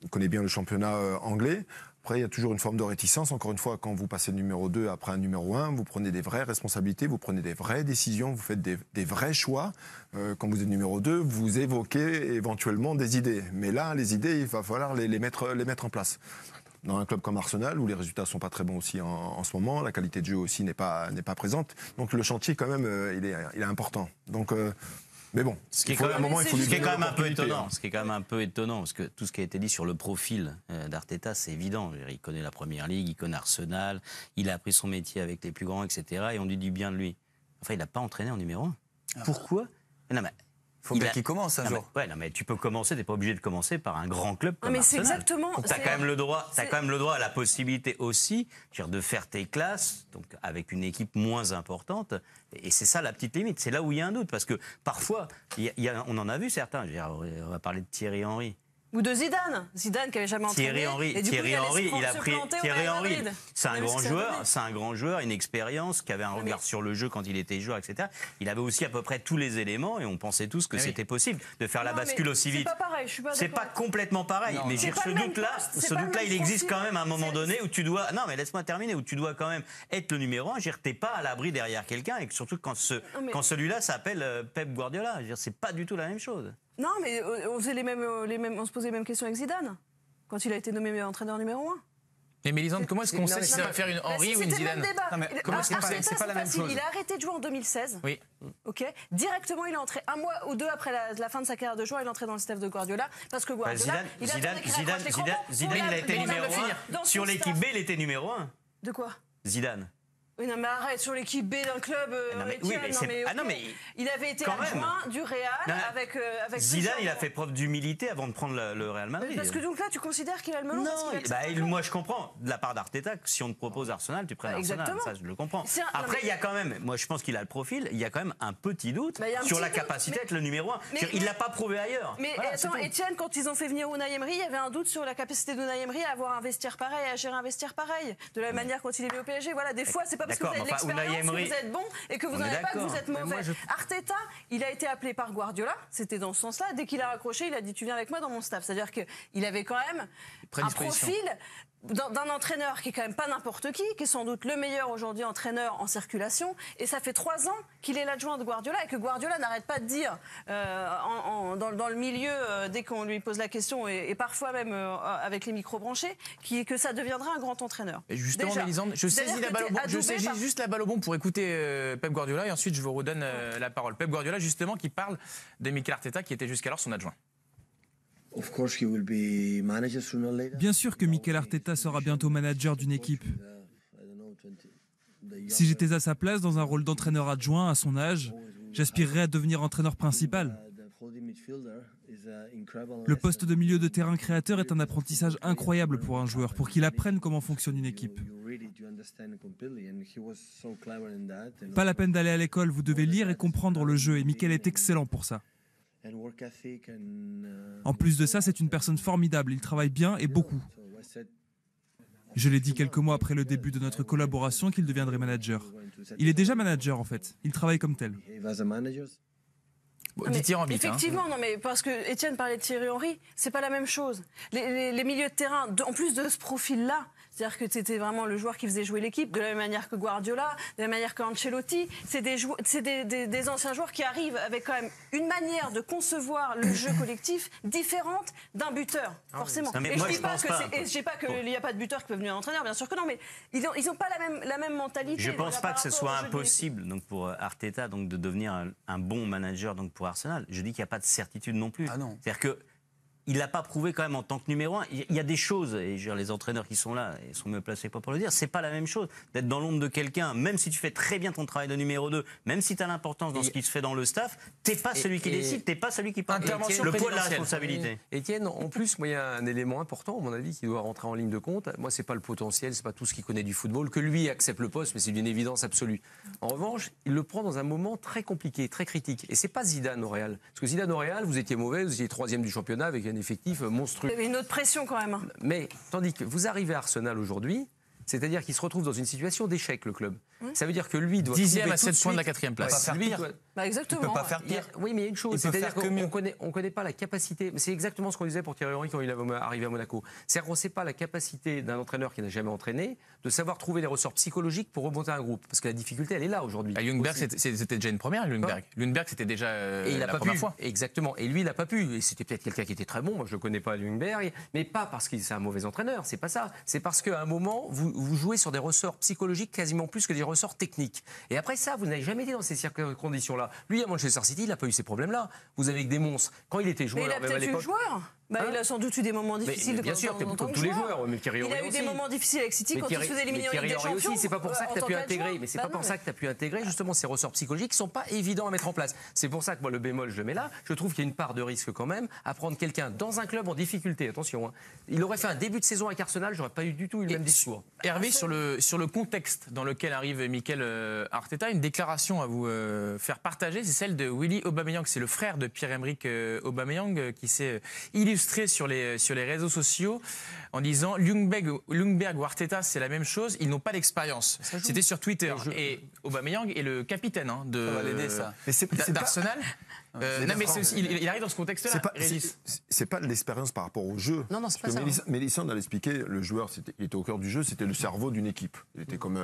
Il connaît bien le championnat anglais. Après, il y a toujours une forme de réticence. Encore une fois, quand vous passez numéro 2 après un numéro 1, vous prenez des vraies responsabilités, vous prenez des vraies décisions, vous faites des vrais choix. Quand vous êtes numéro 2, vous évoquez éventuellement des idées. Mais là, les idées, il va falloir les mettre en place. Dans un club comme Arsenal, où les résultats ne sont pas très bons aussi en ce moment, la qualité de jeu aussi n'est pas présente. Donc le chantier, quand même, il est important. Donc... mais bon, ce qui est quand même un peu étonnant, parce que tout ce qui a été dit sur le profil d'Arteta, c'est évident. Il connaît la Première Ligue, il connaît Arsenal, il a appris son métier avec les plus grands, etc. Et on dit du bien de lui. Enfin, il n'a pas entraîné en numéro 1. Pourquoi? Non, mais faut bien qu'il commence un jour. Mais tu peux commencer, t'es pas obligé de commencer par un grand club comme Arsenal. Mais c'est exactement. T'as quand même le droit, à la possibilité aussi, de faire tes classes, donc avec une équipe moins importante. Et c'est ça la petite limite. C'est là où il y a un doute, parce que parfois, on en a vu certains. On va parler de Thierry Henry. Ou de Zidane qui avait jamais entraîné. Thierry Henry, il a pris Thierry Henry. C'est un grand joueur, une expérience, qui avait un regard sur le jeu quand il était joueur, etc. Il avait aussi à peu près tous les éléments et on pensait tous que c'était possible de faire la bascule aussi vite. C'est pas pareil, je suis pas d'accord. C'est pas complètement pareil, mais ce doute-là, il existe quand même à un moment donné où tu dois. Non, mais laisse-moi terminer, où tu dois quand même être le numéro 1. T'es pas à l'abri derrière quelqu'un et surtout quand celui-là s'appelle Pep Guardiola. C'est pas du tout la même chose. Non, mais on se posait les mêmes questions avec Zidane, quand il a été nommé entraîneur numéro 1. Mais Mélisande, comment est-ce qu'on sait si ça va faire une Henry ou une Zidane? C'est pas la même chose. Il a arrêté de jouer en 2016. Oui. Ok. Directement, il est entré un mois ou deux après la fin de sa carrière de joueur, il est entré dans le staff de Guardiola parce que Guardiola. Zidane, il a été numéro 1. Sur l'équipe B, il était numéro 1. De quoi? Zidane. Oui, non, mais arrête, sur l'équipe B d'un club, il avait été adjoint du Real avec Zidane, il a fait preuve d'humilité avant de prendre le Real Madrid. Parce que donc là, tu considères qu'il a le melon? Non, moi je comprends, de la part d'Arteta, que si on te propose Arsenal, tu prennes Arsenal, ça je le comprends. Après, il y a quand même, moi je pense qu'il a le profil, il y a quand même un petit doute sur la capacité d'être le numéro 1. Il l'a pas prouvé ailleurs. Mais attends, Etienne, quand ils ont fait venir Unai Emery, il y avait un doute sur la capacité d'Unai Emery à avoir un vestiaire pareil, à gérer un vestiaire pareil, de la manière quand il est venu au PSG. Voilà, des fois, c'est pas parce que vous avez de l'expérience que vous êtes bon et que vous n'en avez pas que vous êtes mauvais. Arteta, il a été appelé par Guardiola, c'était dans ce sens-là. Dès qu'il a raccroché, il a dit tu viens avec moi dans mon staff. C'est-à-dire qu'il avait quand même un profil d'un entraîneur qui est quand même pas n'importe qui est sans doute le meilleur aujourd'hui entraîneur en circulation, et ça fait 3 ans qu'il est l'adjoint de Guardiola, et que Guardiola n'arrête pas de dire dans le milieu, dès qu'on lui pose la question, et parfois même avec les micros branchés, que ça deviendra un grand entraîneur. Et justement, Mélisande, je saisis juste la balle au bon pour écouter Pep Guardiola, et ensuite je vous redonne la parole. Pep Guardiola, justement, qui parle de Mikel Arteta, qui était jusqu'alors son adjoint. Bien sûr que Mikel Arteta sera bientôt manager d'une équipe. Si j'étais à sa place dans un rôle d'entraîneur adjoint à son âge, j'aspirerais à devenir entraîneur principal. Le poste de milieu de terrain créateur est un apprentissage incroyable pour un joueur, pour qu'il apprenne comment fonctionne une équipe. Pas la peine d'aller à l'école, vous devez lire et comprendre le jeu, et Mikel est excellent pour ça. En plus de ça, c'est une personne formidable, il travaille bien et beaucoup. Je l'ai dit quelques mois après le début de notre collaboration qu'il deviendrait manager. Il est déjà manager en fait, il travaille comme tel. Effectivement, non, mais parce que Etienne parlait de Thierry Henry, c'est pas la même chose. Les milieux de terrain, en plus de ce profil-là, c'est-à-dire que c'était vraiment le joueur qui faisait jouer l'équipe, de la même manière que Guardiola, de la même manière qu'Ancelotti, c'est des anciens joueurs qui arrivent avec quand même une manière de concevoir le jeu collectif différente d'un buteur, forcément. Et je dis pas qu'il n'y a pas de buteur qui peut venir entraîneur, bien sûr que non, mais ils n'ont pas la même mentalité. Je ne pense pas que ce soit impossible donc, pour Arteta donc, de devenir un bon manager donc, pour Arsenal. Je dis qu'il n'y a pas de certitude non plus. C'est-à-dire que il l'a pas prouvé quand même en tant que numéro 1. Il y a des choses, et je veux dire, les entraîneurs qui sont là, ils sont mieux placés pour le dire, c'est pas la même chose d'être dans l'ombre de quelqu'un, même si tu fais très bien ton travail de numéro 2, même si tu as l'importance dans ce qui se fait dans le staff, t'es pas celui qui décide, t'es pas celui qui parle. Le poids de la responsabilité. Étienne, en plus, moi, il y a un élément important, à mon avis, qui doit rentrer en ligne de compte. Moi, c'est pas le potentiel, c'est pas tout ce qu'il connaît du football, que lui accepte le poste, mais c'est d'une évidence absolue. En revanche, il le prend dans un moment très compliqué, très critique. Et c'est pas Zidane au Real. Parce que Zidane au Real, vous étiez mauvais, vous étiez 3e du championnat avec un effectif monstrueux. Il y avait une autre pression quand même. Mais tandis que vous arrivez à Arsenal aujourd'hui, c'est-à-dire qu'il se retrouve dans une situation d'échec, le club. Ça veut dire que lui doit 10e à 7 points de la 4e place. Exactement. Il peut pas faire pire. Oui, mais il y a une chose, c'est-à-dire qu'on connaît pas la capacité. C'est exactement ce qu'on disait pour Thierry Henry quand il est arrivé à Monaco. C'est-à-dire qu'on ne sait pas la capacité d'un entraîneur qui n'a jamais entraîné de savoir trouver les ressorts psychologiques pour remonter un groupe. Parce que la difficulté, elle est là aujourd'hui. Ljungberg, c'était déjà une première. Ljungberg, c'était déjà la première fois. Exactement. Et lui, il n'a pas pu. Et c'était peut-être quelqu'un qui était très bon. Moi, je le connais pas, Ljungberg, mais pas parce qu'il c'est un mauvais entraîneur. C'est pas ça. C'est parce qu'à un moment, vous jouez sur des ressorts psychologiques quasiment plus que des ressorts techniques. Et après ça, vous n'avez jamais été dans ces conditions-là. Lui, à Manchester City, il n'a pas eu ces problèmes-là. Vous avez que des monstres. Quand il était joueur, mais il a peut-être eu joueur. Il a sans doute eu des moments difficiles. Bien sûr, comme tous les joueurs. Mais Thierry Henry il a eu des moments difficiles avec City quand il se faisait éliminer en Ligue des Champions. C'est pas pour ça que tu as pu intégrer. Mais c'est pas pour ça que tu as pu intégrer justement ces ressorts psychologiques qui sont pas évidents à mettre en place. C'est pour ça que moi le bémol je le mets là. Je trouve qu'il y a une part de risque quand même à prendre quelqu'un dans un club en difficulté. Attention, il aurait fait un début de saison avec Arsenal, j'aurais pas eu du tout le même discours. Hervé, sur le contexte dans lequel arrive Mikel Arteta, une déclaration à vous faire partager, c'est celle de Willy Aubameyang, c'est le frère de Pierre-Emerick Aubameyang qui s'est illustré sur les réseaux sociaux en disant Ljungberg ou Arteta, c'est la même chose, ils n'ont pas d'expérience. C'était sur Twitter. Et Aubameyang est le capitaine d'Arsenal. Il arrive dans ce contexte-là. C'est pas de l'expérience par rapport au jeu. Non, c'est pas ça. Mélisande a expliqué, le joueur, il était au cœur du jeu, c'était le cerveau d'une équipe. Il était comme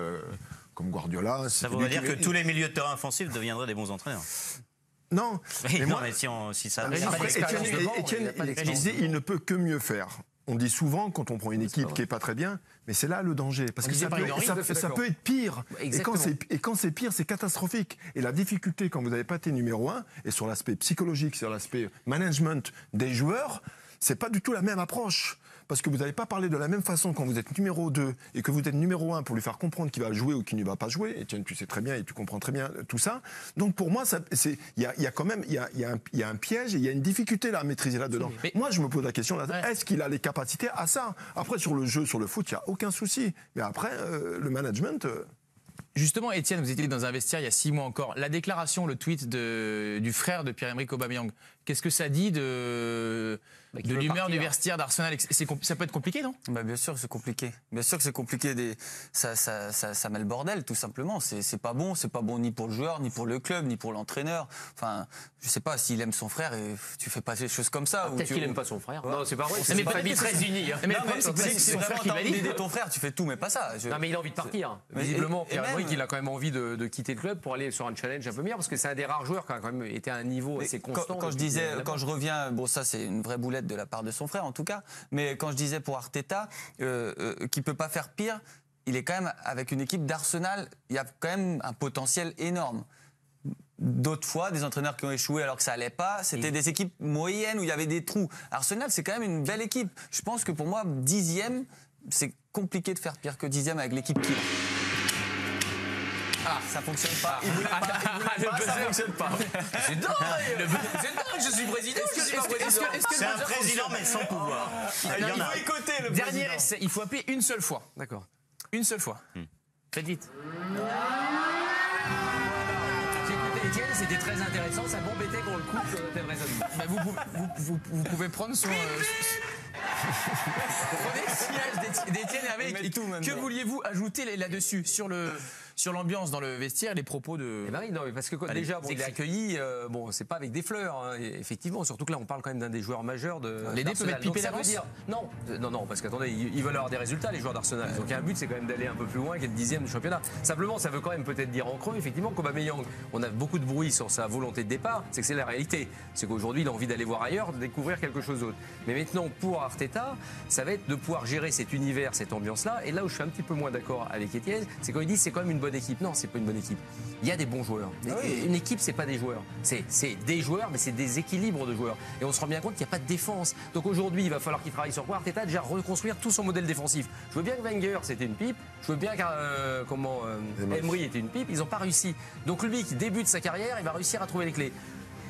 Guardiola. Ça voudrait dire que tous les milieux de terrain offensifs deviendraient des bons entraîneurs. Non, mais si ça. Etienne disait, il ne peut que mieux faire. On dit souvent, quand on prend une équipe qui n'est pas très bien, mais c'est là le danger. Parce que ça peut être pire. Et quand c'est pire, c'est catastrophique. Et la difficulté, quand vous n'avez pas été numéro 1, et sur l'aspect psychologique, sur l'aspect management des joueurs, c'est pas du tout la même approche. Parce que vous n'allez pas parler de la même façon quand vous êtes numéro 2 et que vous êtes numéro 1 pour lui faire comprendre qu'il va jouer ou qu'il ne va pas jouer. Etienne, tu sais très bien et tu comprends très bien tout ça. Donc pour moi, il y a quand même il y a un piège et il y a une difficulté là, à maîtriser là-dedans. Mais moi, je me pose la question, est-ce qu'il a les capacités à ça? Après, sur le jeu, sur le foot, il n'y a aucun souci. Mais après, le management... Justement, Etienne, vous étiez dans un vestiaire il y a 6 mois encore. La déclaration, le tweet du frère de Pierre-Emerick Aubameyang, qu'est-ce que ça dit de l'humeur du vestiaire d'Arsenal? Ça peut être compliqué, non? Bien sûr que c'est compliqué. Bien sûr que c'est compliqué. Ça met le bordel, tout simplement. C'est pas bon. C'est pas bon ni pour le joueur, ni pour le club, ni pour l'entraîneur. Enfin, je sais pas s'il aime son frère et tu fais pas des choses comme ça. Peut-être qu'il aime pas son frère. Non, c'est pas vrai. C'est une famille très unie. Mais c'est vraiment t'as envie d'aider ton frère, tu fais tout, mais pas ça. Non, mais il a envie de partir. Visiblement, Pierre-Emerick, il a quand même envie de quitter le club pour aller sur un challenge un peu meilleur, parce que c'est un des rares joueurs qui a quand même été à un niveau assez constant. Quand je reviens, bon, ça c'est une vraie boulette de la part de son frère en tout cas, mais quand je disais pour Arteta qu'il peut pas faire pire, il est quand même avec une équipe d'Arsenal, il y a quand même un potentiel énorme. D'autres fois, des entraîneurs qui ont échoué alors que ça allait pas, c'était des équipes moyennes où il y avait des trous. Arsenal, c'est quand même une belle équipe. Je pense que pour moi, 10e, c'est compliqué de faire pire que 10e avec l'équipe qui... Ah, ça fonctionne pas. Il voulait pas, ça fonctionne pas. C'est dingue, je suis président. C'est un président mais sans pouvoir. Il faut écouter le dernier essai. Il faut appeler une seule fois. D'accord. Une seule fois. Faites vite. J'écoutais Etienne, c'était très intéressant. Ça m'embêtait qu'on le coupe sur notre résolu. Vous pouvez prendre son... Prenez le signal d'Etienne et avec. Que vouliez-vous ajouter là-dessus sur l'ambiance dans le vestiaire, les propos de... Eh ben oui, non, parce que déjà, il est accueilli, c'est pas avec des fleurs, hein, effectivement, surtout que là, on parle quand même d'un des joueurs majeurs de... Les dés peuvent être pipés d'avance. Non, parce qu'attendez, ils veulent avoir des résultats, les joueurs d'Arsenal. Donc un but, c'est quand même d'aller un peu plus loin qu'être 10e du championnat. Simplement, ça veut quand même peut-être dire en creux, effectivement, qu'Aubameyang, on a beaucoup de bruit sur sa volonté de départ, c'est que c'est la réalité. C'est qu'aujourd'hui, il a envie d'aller voir ailleurs, de découvrir quelque chose d'autre. Mais maintenant, pour Arteta, ça va être de pouvoir gérer cet univers, cette ambiance-là. Et là où je suis un petit peu moins d'accord avec Etienne, c'est quand il dit c'est quand même une bonne équipe. Non, c'est pas une bonne équipe. Il y a des bons joueurs. Une équipe, c'est pas des joueurs. C'est des joueurs, mais c'est des équilibres de joueurs. Et on se rend bien compte qu'il n'y a pas de défense. Donc aujourd'hui, il va falloir qu'il travaille sur quoi? Arteta déjà reconstruire tout son modèle défensif. Je veux bien que Wenger, c'était une pipe. Je veux bien Emery était une pipe. Ils n'ont pas réussi. Donc lui, qui débute sa carrière, il va réussir à trouver les clés.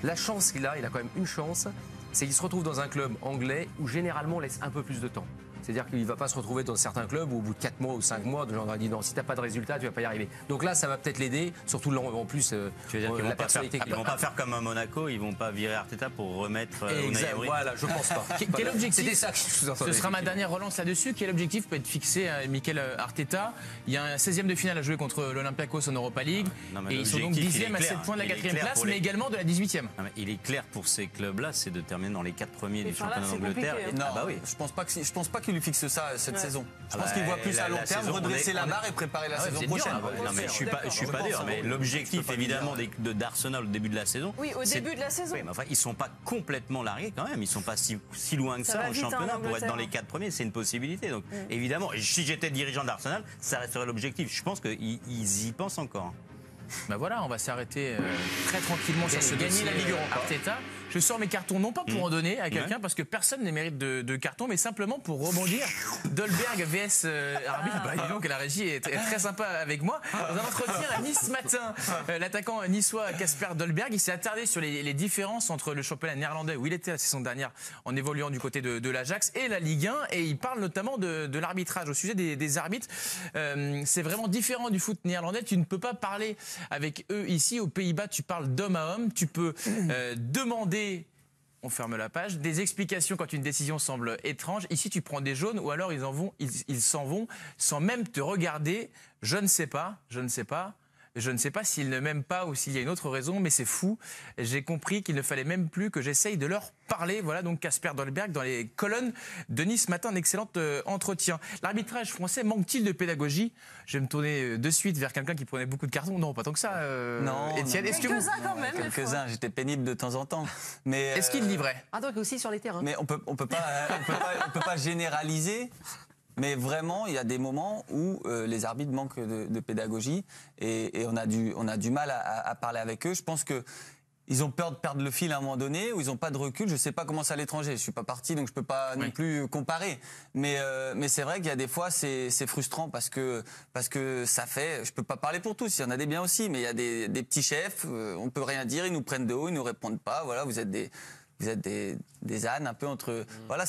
La chance qu'il a, il a quand même une chance, c'est qu'il se retrouve dans un club anglais où généralement on laisse un peu plus de temps. C'est-à-dire qu'il ne va pas se retrouver dans certains clubs où au bout de 4 mois ou 5 mois, on a dit non, si tu n'as pas de résultat, tu ne vas pas y arriver. Donc là, ça va peut-être l'aider, surtout en plus tu veux dire la personnalité. Ils ne vont pas faire comme à Monaco, ils ne vont pas virer Arteta pour remettre Unai Emery. Voilà, je pense pas. Quel objectif? C'était ça que je sous-entendais. Ce sera ma dernière relance là-dessus. Quel objectif peut être fixé à Mikel Arteta? Il y a un 16e de finale à jouer contre l'Olympiakos en Europa League. Et ils sont donc 10e à 7 points de la 4e place, mais également de la 18e. Il est clair pour ces clubs-là, c'est de terminer dans les 4 premiers du championnat d'Angleterre. Non, je pense pas qu'il lui fixe ça cette saison. Je pense qu'il voit plus à long terme redresser la barre et préparer la saison prochaine. Non, mais je suis pas dur, mais l'objectif évidemment d'Arsenal au début de la saison. Oui, au début de la saison. Oui, mais enfin, ils sont pas complètement largués quand même. Ils sont pas si loin que ça au championnat pour être dans les 4 premiers. C'est une possibilité. Donc évidemment, si j'étais dirigeant d'Arsenal, ça resterait l'objectif. Je pense qu'ils y pensent encore. Ben voilà, on va s'arrêter très tranquillement sur ce gagner la Ligue Europa. Arteta. Je sors mes cartons, non pas pour en donner à quelqu'un, parce que personne ne mérite de carton, mais simplement pour rebondir. Dolberg vs arbitre. Bah, dis donc, la régie est très sympa avec moi. Dans un entretien à Nice ce matin, l'attaquant niçois Kasper Dolberg, il s'est attardé sur les différences entre le championnat néerlandais, où il était la saison dernière en évoluant du côté de l'Ajax, et la Ligue 1, et il parle notamment de l'arbitrage. Au sujet des arbitres, c'est vraiment différent du foot néerlandais. Tu ne peux pas parler avec eux ici. Aux Pays-Bas, tu parles d'homme à homme. Tu peux demander, on ferme la page, des explications quand une décision semble étrange. Ici, tu prends des jaunes ou alors ils s'en vont sans même te regarder. Je ne sais pas. Je ne sais pas s'ils ne m'aiment pas ou s'il y a une autre raison, mais c'est fou. J'ai compris qu'il ne fallait même plus que j'essaye de leur parler. Voilà donc Kasper Dolberg dans les colonnes de Nice ce matin, un excellent entretien. L'arbitrage français manque-t-il de pédagogie? Je vais me tourner de suite vers quelqu'un qui prenait beaucoup de cartons. Non, pas tant que ça. Non, Etienne, quelques-uns quand même. Quelques-uns, j'étais pénible de temps en temps. Mais est-ce qu'il livrait? Ah donc aussi sur les terrains. Mais on peut pas généraliser. Mais vraiment, il y a des moments où les arbitres manquent de pédagogie et on a du mal à parler avec eux. Je pense que ils ont peur de perdre le fil à un moment donné, ou ils n'ont pas de recul. Je ne sais pas comment c'est à l'étranger. Je ne suis pas parti, donc je ne peux pas non plus comparer. Mais c'est vrai qu'il y a des fois, c'est frustrant parce que ça fait... Je ne peux pas parler pour tous, il y en a des biens aussi, mais il y a des petits chefs, on ne peut rien dire, ils nous prennent de haut, ils ne nous répondent pas. Voilà, vous êtes des ânes un peu entre... Voilà,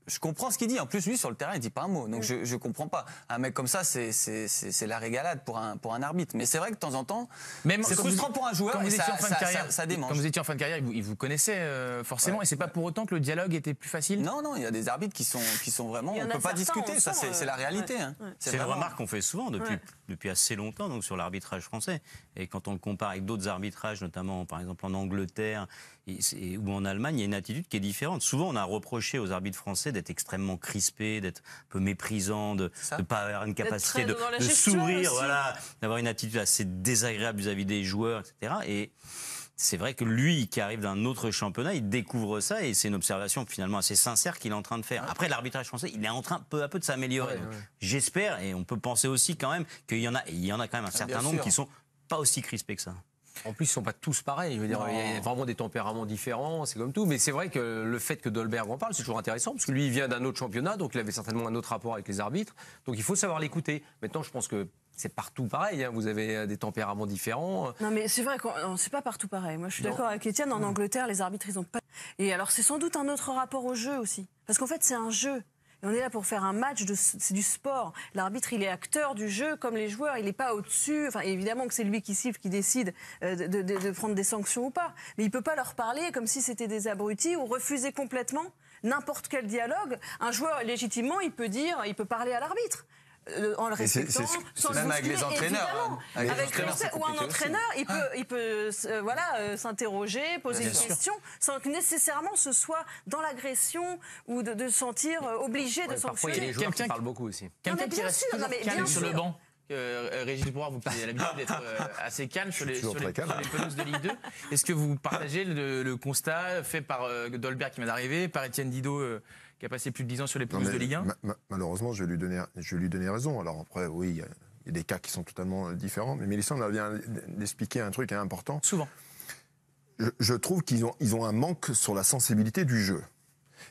je comprends ce qu'il dit. En plus, lui, sur le terrain, il dit pas un mot. Donc, je comprends pas. Un mec comme ça, c'est la régalade pour un arbitre. Mais c'est vrai que de temps en temps, c'est frustrant pour un joueur et ça démange. Quand vous étiez en fin de carrière, ils vous connaissaient forcément. Et c'est pas pour autant que le dialogue était plus facile? Non, il y a des arbitres qui sont vraiment... On ne peut pas discuter. Ça, c'est la réalité. Hein. C'est une remarque qu'on fait souvent depuis assez longtemps donc, sur l'arbitrage français. Et quand on le compare avec d'autres arbitrages, notamment, par exemple, en Angleterre ou en Allemagne, il y a une attitude qui est différente. Souvent, on a reproché aux arbitres français d'être extrêmement crispés, d'être un peu méprisants, de ne pas avoir une capacité de sourire, voilà, d'avoir une attitude assez désagréable vis-à-vis des joueurs, etc. Et c'est vrai que lui, qui arrive d'un autre championnat, il découvre ça et c'est une observation finalement assez sincère qu'il est en train de faire. Après, l'arbitrage français, il est en train peu à peu de s'améliorer. J'espère, et on peut penser aussi quand même qu'il y en a quand même un certain nombre qui sont pas aussi crispés que ça. En plus, ils ne sont pas tous pareils. Je veux dire, il y a vraiment des tempéraments différents, c'est comme tout. Mais c'est vrai que le fait que Dolberg en parle, c'est toujours intéressant, parce que lui, il vient d'un autre championnat, donc il avait certainement un autre rapport avec les arbitres. Donc il faut savoir l'écouter. Maintenant, je pense que c'est partout pareil. Hein. Vous avez des tempéraments différents. Non, mais c'est vrai que c'est pas partout pareil. Moi, je suis d'accord avec Étienne. En Angleterre, les arbitres, ils ont pas. Et alors, c'est sans doute un autre rapport au jeu aussi. Parce qu'en fait, c'est un jeu. Et on est là pour faire un match, c'est du sport. L'arbitre, il est acteur du jeu comme les joueurs, il n'est pas au-dessus. Enfin, évidemment que c'est lui qui siffle, qui décide de prendre des sanctions ou pas. Mais il ne peut pas leur parler comme si c'était des abrutis ou refuser complètement n'importe quel dialogue. Un joueur, légitimement, il peut parler à l'arbitre. En le respectant, sans même avec les entraîneurs. Ou un entraîneur, il peut s'interroger, poser une question, sans que nécessairement ce soit dans l'agression ou de sentir obligé de sanctionner. Parfois, il y a des joueurs qui parlent beaucoup aussi. Quelqu'un qui reste toujours calme sur le banc. Régis Bourard, vous qui avez l'habitude d'être assez calme sur les pelouses de Ligue 2. Est-ce que vous partagez le constat fait par Dolberg qui vient d'arriver, par Étienne Didot qui a passé plus de 10 ans sur les pelouses de Ligue 1? Malheureusement, je vais lui donner raison. Alors après, oui, il y a des cas qui sont totalement différents. Mais Mélissa, on vient d'expliquer un truc important. Souvent. Je trouve qu'ils ont un manque sur la sensibilité du jeu.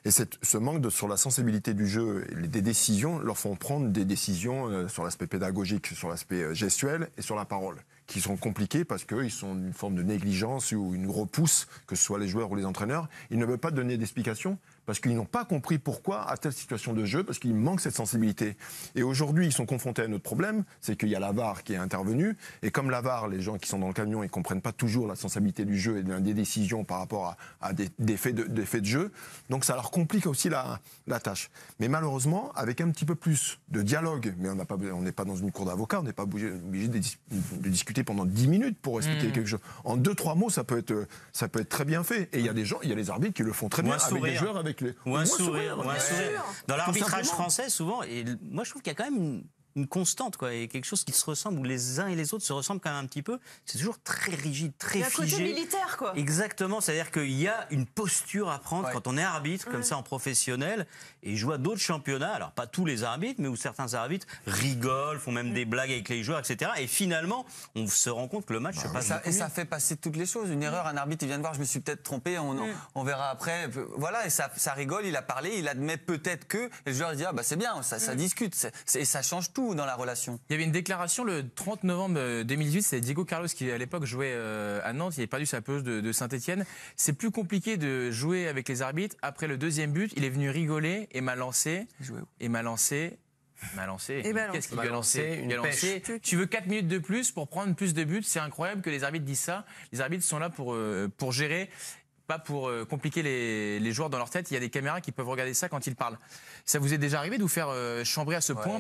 Et ce manque sur la sensibilité du jeu et des décisions leur font prendre des décisions sur l'aspect pédagogique, sur l'aspect gestuel et sur la parole, qui sont compliquées parce qu'ils sont une forme de négligence ou une repousse, que ce soit les joueurs ou les entraîneurs. Ils ne veulent pas donner d'explications parce qu'ils n'ont pas compris pourquoi à telle situation de jeu, parce qu'il manque cette sensibilité. Et aujourd'hui, ils sont confrontés à un autre problème, c'est qu'il y a la VAR qui est intervenue, et comme la VAR, les gens qui sont dans le camion, ils ne comprennent pas toujours la sensibilité du jeu et des décisions par rapport à des faits de jeu, donc ça leur complique aussi la tâche. Mais malheureusement, avec un petit peu plus de dialogue, mais on n'est pas dans une cour d'avocat, on n'est pas obligé de discuter pendant 10 minutes pour expliquer quelque chose. En 2-3 mots, ça peut être très bien fait. Et il y a les arbitres qui le font très bien avec des joueurs, avec ou un sourire. Dans l'arbitrage français, souvent, et moi je trouve qu'il y a quand même une constante, quoi, et quelque chose qui se ressemble, où les uns et les autres se ressemblent quand même un petit peu. C'est toujours très rigide, très figé. Il y a un côté militaire, quoi. Exactement, c'est-à-dire qu'il y a une posture à prendre quand on est arbitre, comme ça, en professionnel. Et je vois d'autres championnats, alors pas tous les arbitres, mais où certains arbitres rigolent, font même des blagues avec les joueurs, etc. Et finalement, on se rend compte que le match se passe beaucoup mieux. Ça fait passer toutes les choses. Une erreur, un arbitre, il vient de voir, je me suis peut-être trompé, on verra après. Voilà, et ça rigole, il a parlé, il admet peut-être que, et le joueur il dit, c'est bien, ça discute, et ça change tout dans la relation. Il y avait une déclaration le 30 novembre 2018, c'est Diego Carlos qui à l'époque jouait à Nantes, il avait perdu sa pelouse de Saint-Etienne. C'est plus compliqué de jouer avec les arbitres. Après le deuxième but, il est venu rigoler et m'a lancé. Qu'est-ce qu'il lui a lancé? Tu veux 4 minutes de plus pour prendre plus de buts? C'est incroyable que les arbitres disent ça. Les arbitres sont là pour gérer, pas pour compliquer les joueurs dans leur tête. Il y a des caméras qui peuvent regarder ça quand ils parlent. Ça vous est déjà arrivé de vous faire chambrer à ce point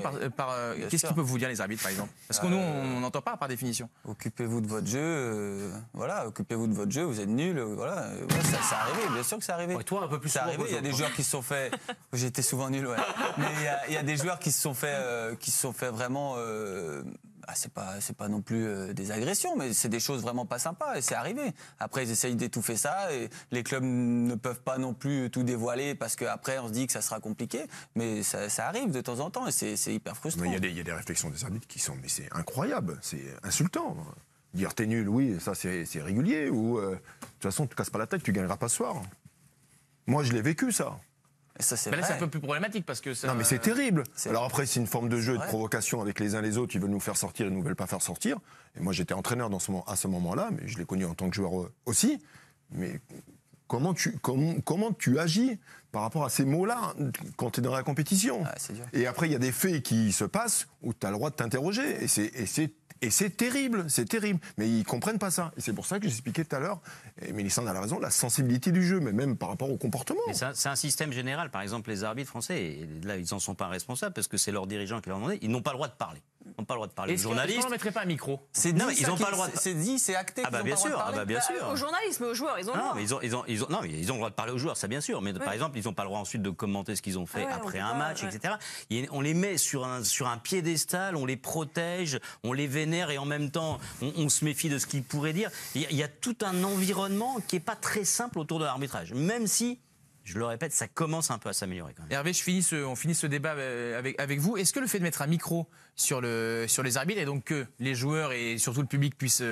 qu'est-ce qu'ils peuvent vous dire les arbitres, par exemple? Parce que nous, on n'entend pas par définition. Occupez-vous de votre jeu, occupez-vous de votre jeu, vous êtes nuls, ça arrivé, bien sûr que ça arrivé. Ouais, toi, un peu plus ça arrivé, il y a des joueurs qui se sont fait... J'étais souvent nul, mais il y a des joueurs qui se sont fait vraiment... c'est pas non plus des agressions, mais c'est des choses vraiment pas sympas, et c'est arrivé. Après, ils essayent d'étouffer ça, et les clubs ne peuvent pas non plus tout dévoiler, parce qu'après, on se dit que ça sera compliqué, mais ça arrive de temps en temps, et c'est hyper frustrant. Il y a des réflexions des arbitres qui sont... Mais c'est incroyable, c'est insultant. Dire t'es nul, oui, ça c'est régulier. Ou de toute façon, tu casses pas la tête, tu gagneras pas ce soir. Moi, je l'ai vécu, ça. Et ça, c'est là, c'est un peu plus problématique parce que ça... Non, mais c'est terrible. Alors après, c'est une forme de jeu, de provocation avec les uns les autres. Ils veulent nous faire sortir, ils ne nous veulent pas faire sortir. Et moi, j'étais entraîneur à ce moment-là, mais je l'ai connu en tant que joueur aussi. Mais comment tu agis par rapport à ces mots-là quand tu es dans la compétition? Et après, il y a des faits qui se passent où tu as le droit de t'interroger. Et c'est terrible, c'est terrible. Mais ils ne comprennent pas ça. Et c'est pour ça que j'expliquais tout à l'heure, et Mélissande a raison, la sensibilité du jeu, mais même par rapport au comportement. C'est un système général. Par exemple, les arbitres français, et là, ils n'en sont pas responsables parce que c'est leurs dirigeants qui leur demandent, ils n'ont pas le droit de parler. Ils n'ont pas le droit de parler. Les journalistes. Est-ce qu'on ne mettrait pas un micro? Ils n'ont pas le droit. C'est dit, c'est acté. Ah bah bien sûr, bien sûr. Aux journalistes, mais aux joueurs, ils ont le droit. Non, mais ils ont le droit de parler aux joueurs, ça bien sûr. Mais par exemple, ils n'ont pas le droit ensuite de commenter ce qu'ils ont fait après un match, etc. On les met sur un piédestal, on les protège, on les vénère et en même temps, on se méfie de ce qu'ils pourraient dire. Il y a tout un environnement qui n'est pas très simple autour de l'arbitrage, même si, je le répète, ça commence un peu à s'améliorer quand même. Hervé, on finit ce débat avec vous. Est-ce que le fait de mettre un micro sur les arbitres et donc que les joueurs et surtout le public puissent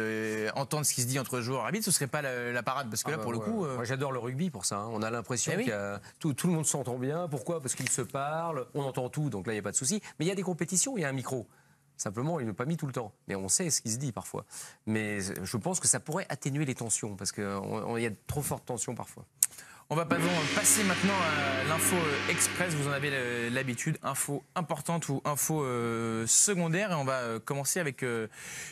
entendre ce qui se dit entre joueurs et arbitres, ce ne serait pas la parade? Parce que là, pour le coup... Moi, j'adore le rugby pour ça. Hein. On a l'impression que tout le monde s'entend bien. Pourquoi? Parce qu'ils se parlent, on entend tout, donc là, il n'y a pas de souci. Mais il y a des compétitions, il y a un micro. Simplement, il n'est pas mis tout le temps. Mais on sait ce qui se dit parfois. Mais je pense que ça pourrait atténuer les tensions, parce qu'il y a de trop fortes tensions parfois. On va passer maintenant à l'info express, vous en avez l'habitude, info importante ou info secondaire. Et on va commencer avec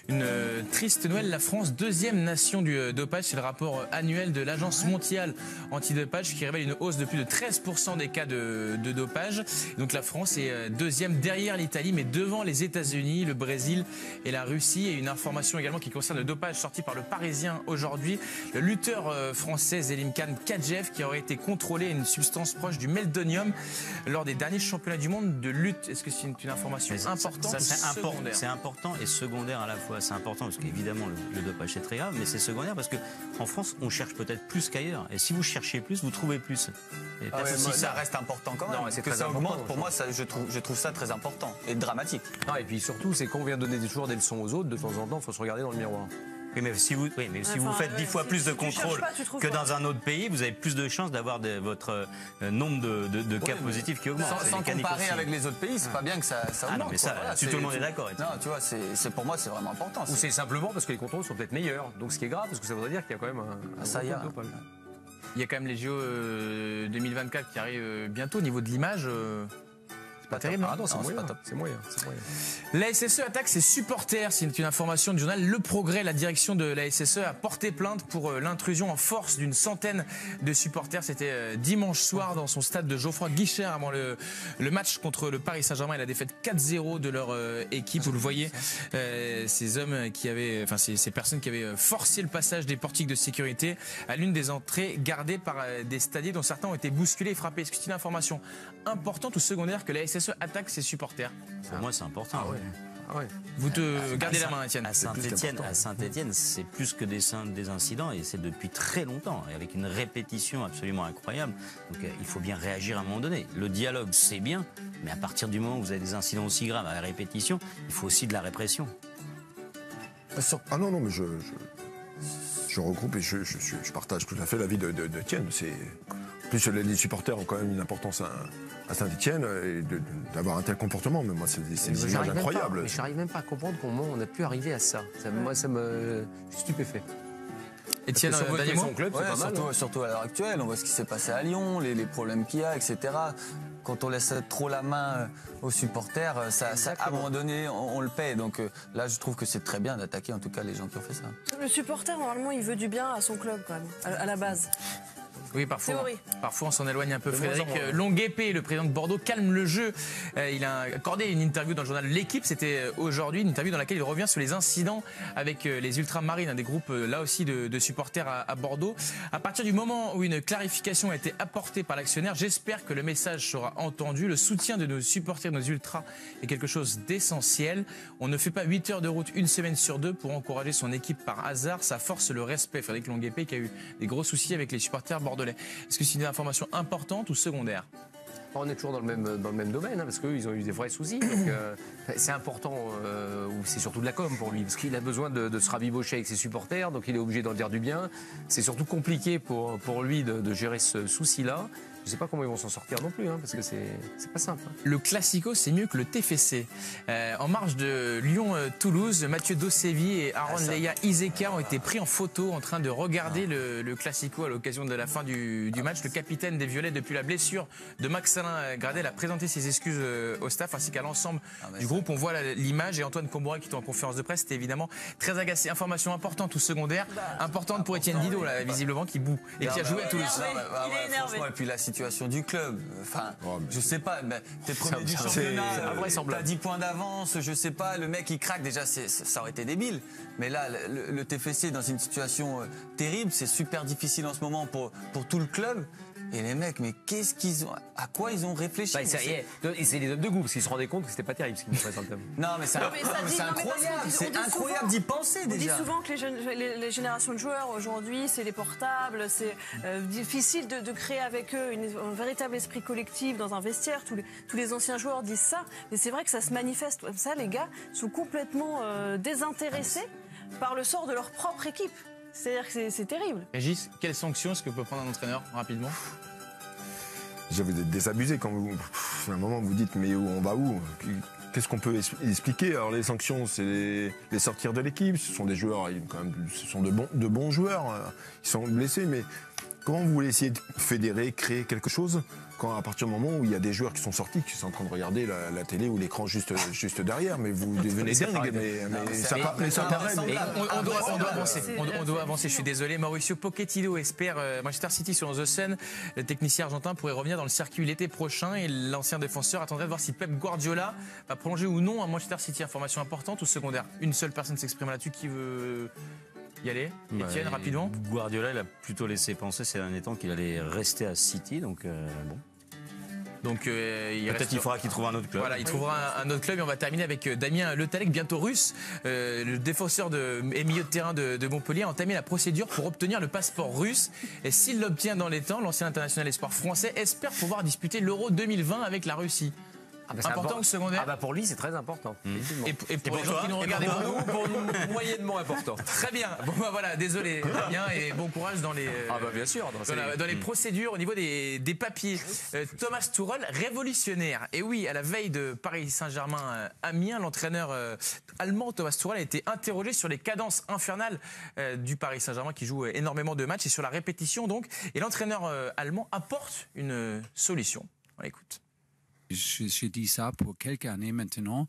une triste nouvelle. La France, deuxième nation du dopage, c'est le rapport annuel de l'Agence mondiale antidopage qui révèle une hausse de plus de 13% des cas de dopage. Donc la France est deuxième derrière l'Italie, mais devant les États-Unis, le Brésil et la Russie. Et une information également qui concerne le dopage sortie par le Parisien aujourd'hui. Le lutteur français Zelimkhan Kadjev qui aurait été contrôlé à une substance proche du meldonium lors des derniers championnats du monde de lutte. Est-ce que c'est une information importante? C'est important et secondaire à la fois. C'est important parce qu'évidemment le dopage c'est très grave, mais c'est secondaire parce qu'en France on cherche peut-être plus qu'ailleurs. Et si vous cherchez plus, vous trouvez plus. Si ça reste important quand même. C'est que très ça important. augmente, pour moi, je trouve ça très important et dramatique. Et puis surtout, c'est quand on vient donner toujours des leçons aux autres, de temps en temps, il faut se regarder dans le miroir. Oui, mais si vous faites 10 fois plus de contrôles que dans un autre pays, vous avez plus de chances d'avoir votre nombre de cas positifs qui augmente. Sans comparer avec les autres pays, c'est pas bien que ça augmente. Non, mais ça, tout le monde est d'accord. Non, tu vois, pour moi, c'est vraiment important. Ou c'est simplement parce que les contrôles sont peut-être meilleurs. Donc ce qui est grave, parce que ça voudrait dire qu'il y a quand même un dopage. Il y a quand même les JO 2024 qui arrivent bientôt au niveau de l'image. Pas terrible. Ah non, c'est moyen. La SSE attaque ses supporters. C'est une information du journal Le Progrès. La direction de la SSE a porté plainte pour l'intrusion en force d'une centaine de supporters. C'était dimanche soir dans son stade de Geoffroy Guichard avant le match contre le Paris Saint-Germain et la défaite 4-0 de leur équipe. Vous le voyez, ces hommes ces personnes qui avaient forcé le passage des portiques de sécurité à l'une des entrées gardées par des stadiers dont certains ont été bousculés et frappés. Est-ce que c'est une information importante ou secondaire que la SSE attaque ses supporters? Pour moi, c'est important. Vous te gardez la main, Étienne. À Saint-Étienne, c'est plus que des incidents et c'est depuis très longtemps et avec une répétition absolument incroyable. Donc il faut bien réagir à un moment donné. Le dialogue, c'est bien, mais à partir du moment où vous avez des incidents aussi graves à la répétition, il faut aussi de la répression. Ah non, mais je regroupe et je partage tout à fait l'avis d'Étienne. En plus, les supporters ont quand même une importance à Saint-Étienne et d'avoir un tel comportement. Mais moi, c'est des images incroyables. Mais je n'arrive même pas à comprendre comment on a pu arriver à ça. Moi, ça me stupéfait. Étienne, son club, c'est pas mal. Surtout à l'heure actuelle, on voit ce qui s'est passé à Lyon, les problèmes qu'il y a, etc. Quand on laisse trop la main aux supporters, à un moment donné, on le paie. Donc là, je trouve que c'est très bien d'attaquer, en tout cas, les gens qui ont fait ça. Le supporter, normalement, il veut du bien à son club, quand même, à la base. Oui, parfois on s'en éloigne un peu. Frédéric Longuepé, le président de Bordeaux, calme le jeu. Il a accordé une interview dans le journal L'Équipe. C'était aujourd'hui une interview dans laquelle il revient sur les incidents avec les Ultramarines, des groupes là aussi de supporters à Bordeaux. À partir du moment où une clarification a été apportée par l'actionnaire, j'espère que le message sera entendu. Le soutien de nos supporters, de nos ultras, est quelque chose d'essentiel. On ne fait pas 8 heures de route une semaine sur 2 pour encourager son équipe par hasard. Ça force le respect. Frédéric Longuepé qui a eu des gros soucis avec les supporters bordelais. Est-ce que c'est une information importante ou secondaire? On est toujours dans le même domaine, hein, parce qu'eux, ils ont eu des vrais soucis. Donc, c'est important, ou c'est surtout de la com pour lui, parce qu'il a besoin de se rabibocher avec ses supporters, donc il est obligé d'en dire du bien. C'est surtout compliqué pour lui de gérer ce souci-là. Je ne sais pas comment ils vont s'en sortir non plus, hein, parce que c'est pas simple. Hein. Le Classico, c'est mieux que le TFC. En marge de Lyon-Toulouse, Mathieu Dossevi et Aaron Leia Iseka ont été pris en photo en train de regarder le Classico à l'occasion de la fin du match. Le capitaine des Violets, depuis la blessure de Max-Alain Gradel, a présenté ses excuses au staff ainsi qu'à l'ensemble du groupe. On voit l'image et Antoine Comboiré qui est en conférence de presse, c'était évidemment très agacé. Information importante ou secondaire, importante pour Étienne Didot, là, visiblement, qui boue et qui a joué à Toulouse. Il est énervé. Et puis la situation du club, enfin, je sais pas, t'es premier du championnat, t'as 10 points d'avance, je sais pas, le mec il craque, déjà ça aurait été débile, mais là le TFC est dans une situation terrible, c'est super difficile en ce moment pour tout le club. Et les mecs, mais qu'est-ce qu'ils ont, à quoi ils ont réfléchi? Ça y est. Et c'est les hommes de goût, parce qu'ils se rendaient compte que c'était pas terrible ce qu'ils nous présentent. Non, mais c'est incroyable d'y penser déjà. On dit souvent que les générations de joueurs aujourd'hui, c'est les portables, c'est difficile de créer avec eux un véritable esprit collectif dans un vestiaire. Tous les anciens joueurs disent ça, mais c'est vrai que ça se manifeste comme ça. Les gars sont complètement désintéressés par le sort de leur propre équipe. C'est-à-dire que c'est terrible. Régis, quelles sanctions est-ce que peut prendre un entraîneur rapidement? Vous êtes désabusé quand à un moment vous dites mais on va où? Qu'est-ce qu'on peut expliquer? Alors les sanctions, c'est les sortir de l'équipe. Ce sont des joueurs, quand même, ce sont de bons joueurs. Ils sont blessés, mais comment vous voulez essayer de fédérer, créer quelque chose quand à partir du moment où il y a des joueurs qui sont sortis, qui sont en train de regarder la télé ou l'écran juste derrière, mais vous devenez dingue. Mais ça paraît. On doit avancer. Je suis désolé. Mauricio Pochettino espère Manchester City sur The Sun. Le technicien argentin pourrait revenir dans le circuit l'été prochain et l'ancien défenseur attendrait de voir si Pep Guardiola va prolonger ou non à Manchester City. Information importante ou secondaire? Une seule personne s'exprime là-dessus. Qui veut y aller? Etienne, rapidement. Guardiola, il a plutôt laissé penser ces derniers temps qu'il allait rester à City, donc bon. Donc peut-être qu'il faudra qu'il trouve un autre club. Voilà, il trouvera un autre club et on va terminer avec Damien Le Tallec, bientôt russe. Le défenseur et milieu de terrain de Montpellier a entamé la procédure pour obtenir le passeport russe. Et s'il l'obtient dans les temps, l'ancien international espoir français espère pouvoir disputer l'Euro 2020 avec la Russie. Important ou secondaire? Pour lui, c'est très important. Et pour les gens qui nous regardent, pour nous, moyennement important. Très bien. Bon, voilà, désolé, Damien, et bon courage dans les. Bien sûr. Dans les procédures au niveau des papiers. Thomas Tuchel, révolutionnaire. Et oui, à la veille de Paris Saint-Germain Amiens, l'entraîneur allemand Thomas Tuchel a été interrogé sur les cadences infernales du Paris Saint-Germain qui joue énormément de matchs et sur la répétition donc. Et l'entraîneur allemand apporte une solution. On l'écoute. Je dis ça pour quelques années maintenant,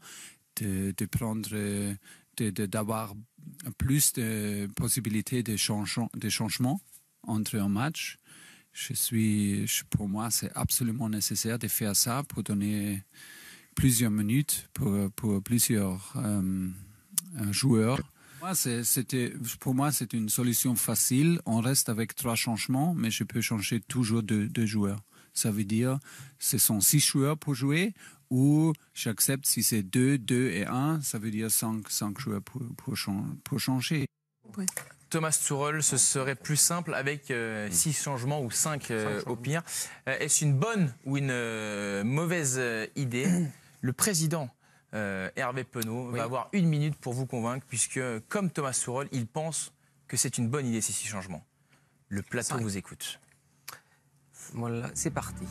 d'avoir plus de possibilités de changement entre un match. Pour moi, c'est absolument nécessaire de faire ça pour donner plusieurs minutes pour plusieurs joueurs. Pour moi, c'est une solution facile. On reste avec 3 changements, mais je peux changer toujours deux joueurs. Ça veut dire ce sont 6 joueurs pour jouer ou j'accepte si c'est 2 et 1, ça veut dire 5 joueurs pour changer. Oui. Thomas Tuchel, ce serait plus simple avec 6 changements ou 5 au pire. Est-ce une bonne ou une mauvaise idée? Le président Hervé Penaud va avoir 1 minute pour vous convaincre puisque comme Thomas Tuchel, il pense que c'est une bonne idée ces 6 changements. Le plateau vous écoute. Voilà, c'est parti.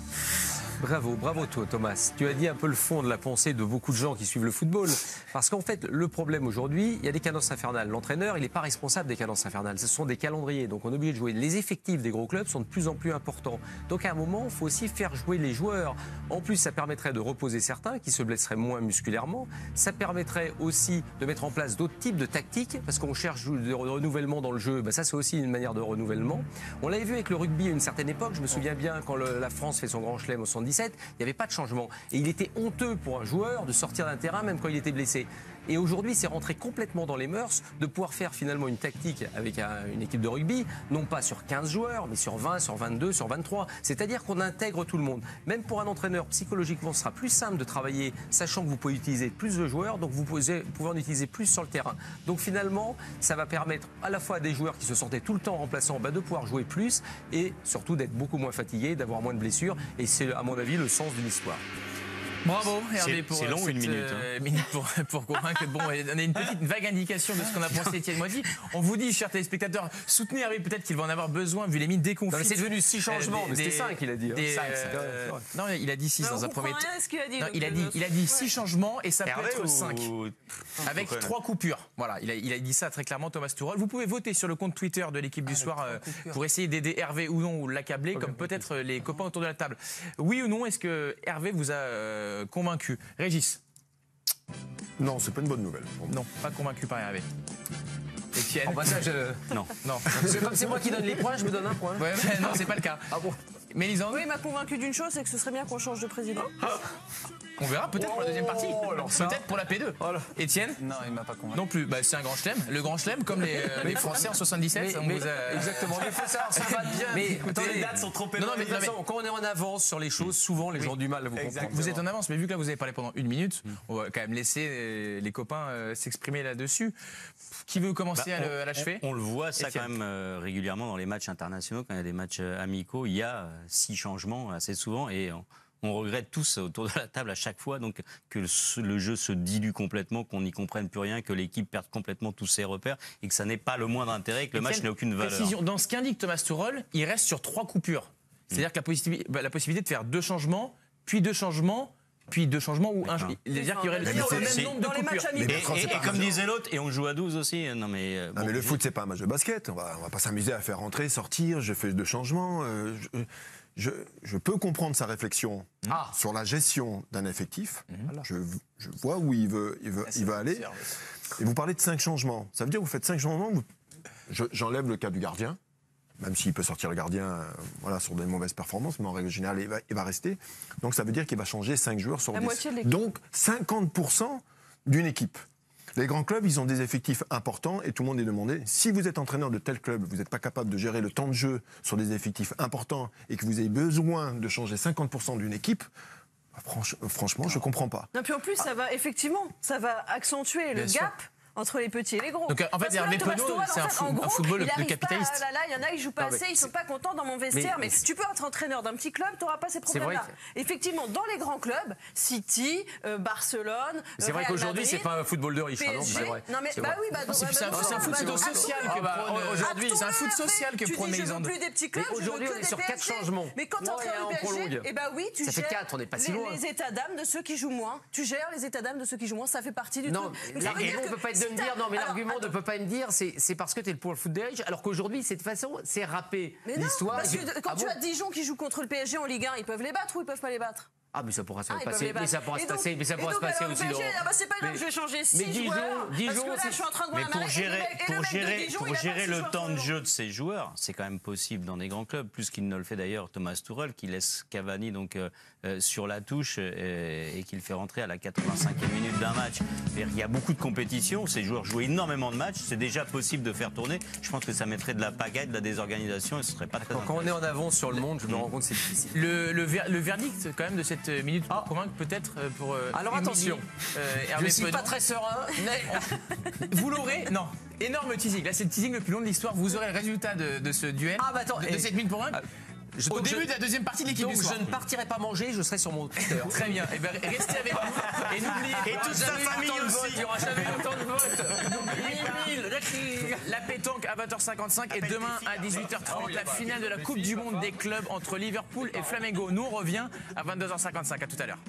Bravo toi Thomas. Tu as dit un peu le fond de la pensée de beaucoup de gens qui suivent le football. Parce qu'en fait, le problème aujourd'hui, il y a des cadences infernales. L'entraîneur, il n'est pas responsable des cadences infernales. Ce sont des calendriers. Donc on est obligé de jouer. Les effectifs des gros clubs sont de plus en plus importants. Donc à un moment, il faut aussi faire jouer les joueurs. En plus, ça permettrait de reposer certains qui se blesseraient moins musculairement. Ça permettrait aussi de mettre en place d'autres types de tactiques. Parce qu'on cherche du renouvellement dans le jeu. Ça, c'est aussi une manière de renouvellement. On l'avait vu avec le rugby à une certaine époque. Je me souviens bien quand la France fait son grand chelem au 77, il n'y avait pas de changement. Et il était honteux pour un joueur de sortir d'un terrain même quand il était blessé. Et aujourd'hui, c'est rentré complètement dans les mœurs de pouvoir faire finalement une tactique avec une équipe de rugby, non pas sur 15 joueurs, mais sur 20, sur 22, sur 23. C'est-à-dire qu'on intègre tout le monde. Même pour un entraîneur, psychologiquement, ce sera plus simple de travailler, sachant que vous pouvez utiliser plus de joueurs, donc vous pouvez en utiliser plus sur le terrain. Donc finalement, ça va permettre à la fois à des joueurs qui se sentaient tout le temps remplaçants de pouvoir jouer plus et surtout d'être beaucoup moins fatigués, d'avoir moins de blessures. Et c'est, à mon avis, le sens d'une histoire. Bravo Hervé pour c'est long, cette une minute, minute pour convaincre. Bon, on a une petite vague indication de ce qu'on a pensé Étienne Moiti. On vous dit, chers téléspectateurs, soutenez Hervé, peut-être qu'il va en avoir besoin vu les mines déconfites. C'est devenu 6 changements, mais c'était 5 il a dit. Non, il a dit 6 dans un premier temps. Il a dit 6 changements et ça peut être 5. Avec 3 coupures. Voilà, il a dit ça très clairement, Thomas Tuchel. Vous pouvez voter sur le compte Twitter de l'équipe du soir pour essayer d'aider Hervé ou non, ou l'accabler, comme peut-être les copains autour de la table. Oui ou non, est-ce que Hervé vous a convaincu? Régis? Non, c'est pas une bonne nouvelle. Non, pas convaincu par Hervé. Etienne? En passage, non. Comme c'est moi qui donne les points, je me donne un point. Ouais, mais non, c'est pas le cas. Ah bon? Mélisande? Oui, il m'a convaincu d'une chose, c'est que ce serait bien qu'on change de président. On verra peut-être pour la deuxième partie. Peut-être pour la P2. Étienne? Non, il m'a pas convaincu. Non plus. Bah, c'est un grand chelem. Le grand chelem, comme les Français en 77. Exactement. Il faut savoir, ça va bien. Mais les dates sont trop éloignées. Non, mais quand on est en avance sur les choses, souvent les gens ont du mal à vous comprendre. Vous êtes en avance, mais vu que là vous avez parlé pendant 1 minute, on va quand même laisser les copains s'exprimer là-dessus. Qui veut commencer à l'achever? On le voit ça quand même régulièrement dans les matchs internationaux, quand il y a des matchs amicaux, il y a 6 changements assez souvent et on regrette tous autour de la table à chaque fois donc que le jeu se dilue complètement, qu'on n'y comprenne plus rien, que l'équipe perde complètement tous ses repères et que ça n'ait pas le moindre intérêt, que le match n'ait aucune valeur. Précision, dans ce qu'indique Thomas Tuchel, il reste sur 3 coupures. C'est-à-dire que la possibilité de faire 2 changements, puis 2 changements, puis 2 changements ou un changement. C'est-à-dire qu'il y aurait le même nombre de coupures. Et comme disait l'autre, et on joue à 12 aussi. Non mais le foot, c'est pas un match de basket. On va pas s'amuser à faire rentrer, sortir. Je fais 2 changements. Je peux comprendre sa réflexion sur la gestion d'un effectif. Je vois où il veut aller. Et vous parlez de 5 changements. Ça veut dire que vous faites 5 changements. J'enlève le cas du gardien, même s'il peut sortir le gardien sur des mauvaises performances, mais en règle générale, il va rester. Donc ça veut dire qu'il va changer 5 joueurs sur 10. Donc 50% d'une équipe. Les grands clubs, ils ont des effectifs importants et tout le monde est demandé. Si vous êtes entraîneur de tel club, vous n'êtes pas capable de gérer le temps de jeu sur des effectifs importants et que vous avez besoin de changer 50% d'une équipe, franchement, je ne comprends pas. Non, puis en plus, ça va accentuer le gap entre les petits et les gros. Donc en fait, Hervé Penaud, c'est un football de capitaliste. Il y en a, ils jouent pas assez, ils sont pas contents dans mon vestiaire. Mais si tu peux être entraîneur d'un petit club, tu n'auras pas ces problèmes-là. Effectivement, dans les grands clubs, City, Barcelone, c'est vrai qu'aujourd'hui, c'est pas un football de riche. C'est un foot social que prône aujourd'hui. C'est un foot social que prône Mélisande. Plus des petits clubs. Aujourd'hui, on est sur 4 changements. Mais quand tu es entraîneur du PSG, oui, tu gères les états d'âme de ceux qui jouent moins. Tu gères les états d'âme de ceux qui jouent moins. Ça fait partie du truc. L'argument peut pas être de me dire, non, mais l'argument ne peut pas me dire, c'est parce que tu es pour le foot des riches, alors qu'aujourd'hui, de toute façon, c'est râpé. L'histoire. Parce que quand tu as Dijon qui joue contre le PSG en Ligue 1, ils peuvent les battre ou ils peuvent pas les battre? Ah, mais ça pourra se passer. Mais ça pourra se passer. Mais ça pourra se passer aussi. C'est pas grave, je vais changer 6 joueurs. Dijon, parce que là, je suis en train de voir pour gérer le temps de jeu de ces joueurs, c'est quand même possible dans des grands clubs, plus qu'il ne le fait d'ailleurs Thomas Tuchel, qui laisse Cavani donc sur la touche et qui le fait rentrer à la 85e minute d'un match. Il y a beaucoup de compétitions, ces joueurs jouent énormément de matchs, c'est déjà possible de faire tourner. Je pense que ça mettrait de la pagaille, de la désorganisation et ce serait pas très Quand on est en avance sur le monde, je me rends compte que c'est difficile. Le verdict quand même de cette minute pour convaincre peut-être pour alors attention, je ne suis pas très serein, mais vous l'aurez. Non, énorme teasing. Là, c'est le teasing le plus long de l'histoire. Vous aurez le résultat de ce duel, de cette minute pour convaincre. Au début de la deuxième partie de l'équipe du soir. Je ne partirai pas manger, je serai sur mon Twitter. Très bien. Et restez avec nous. Et n'oubliez pas. Et toute sa famille aussi. Il n'y aura jamais autant de votes. La pétanque à 20h55 et demain à 18h30, la finale de la Coupe du Monde des clubs entre Liverpool et Flamengo. Nous, on revient à 22h55. À tout à l'heure.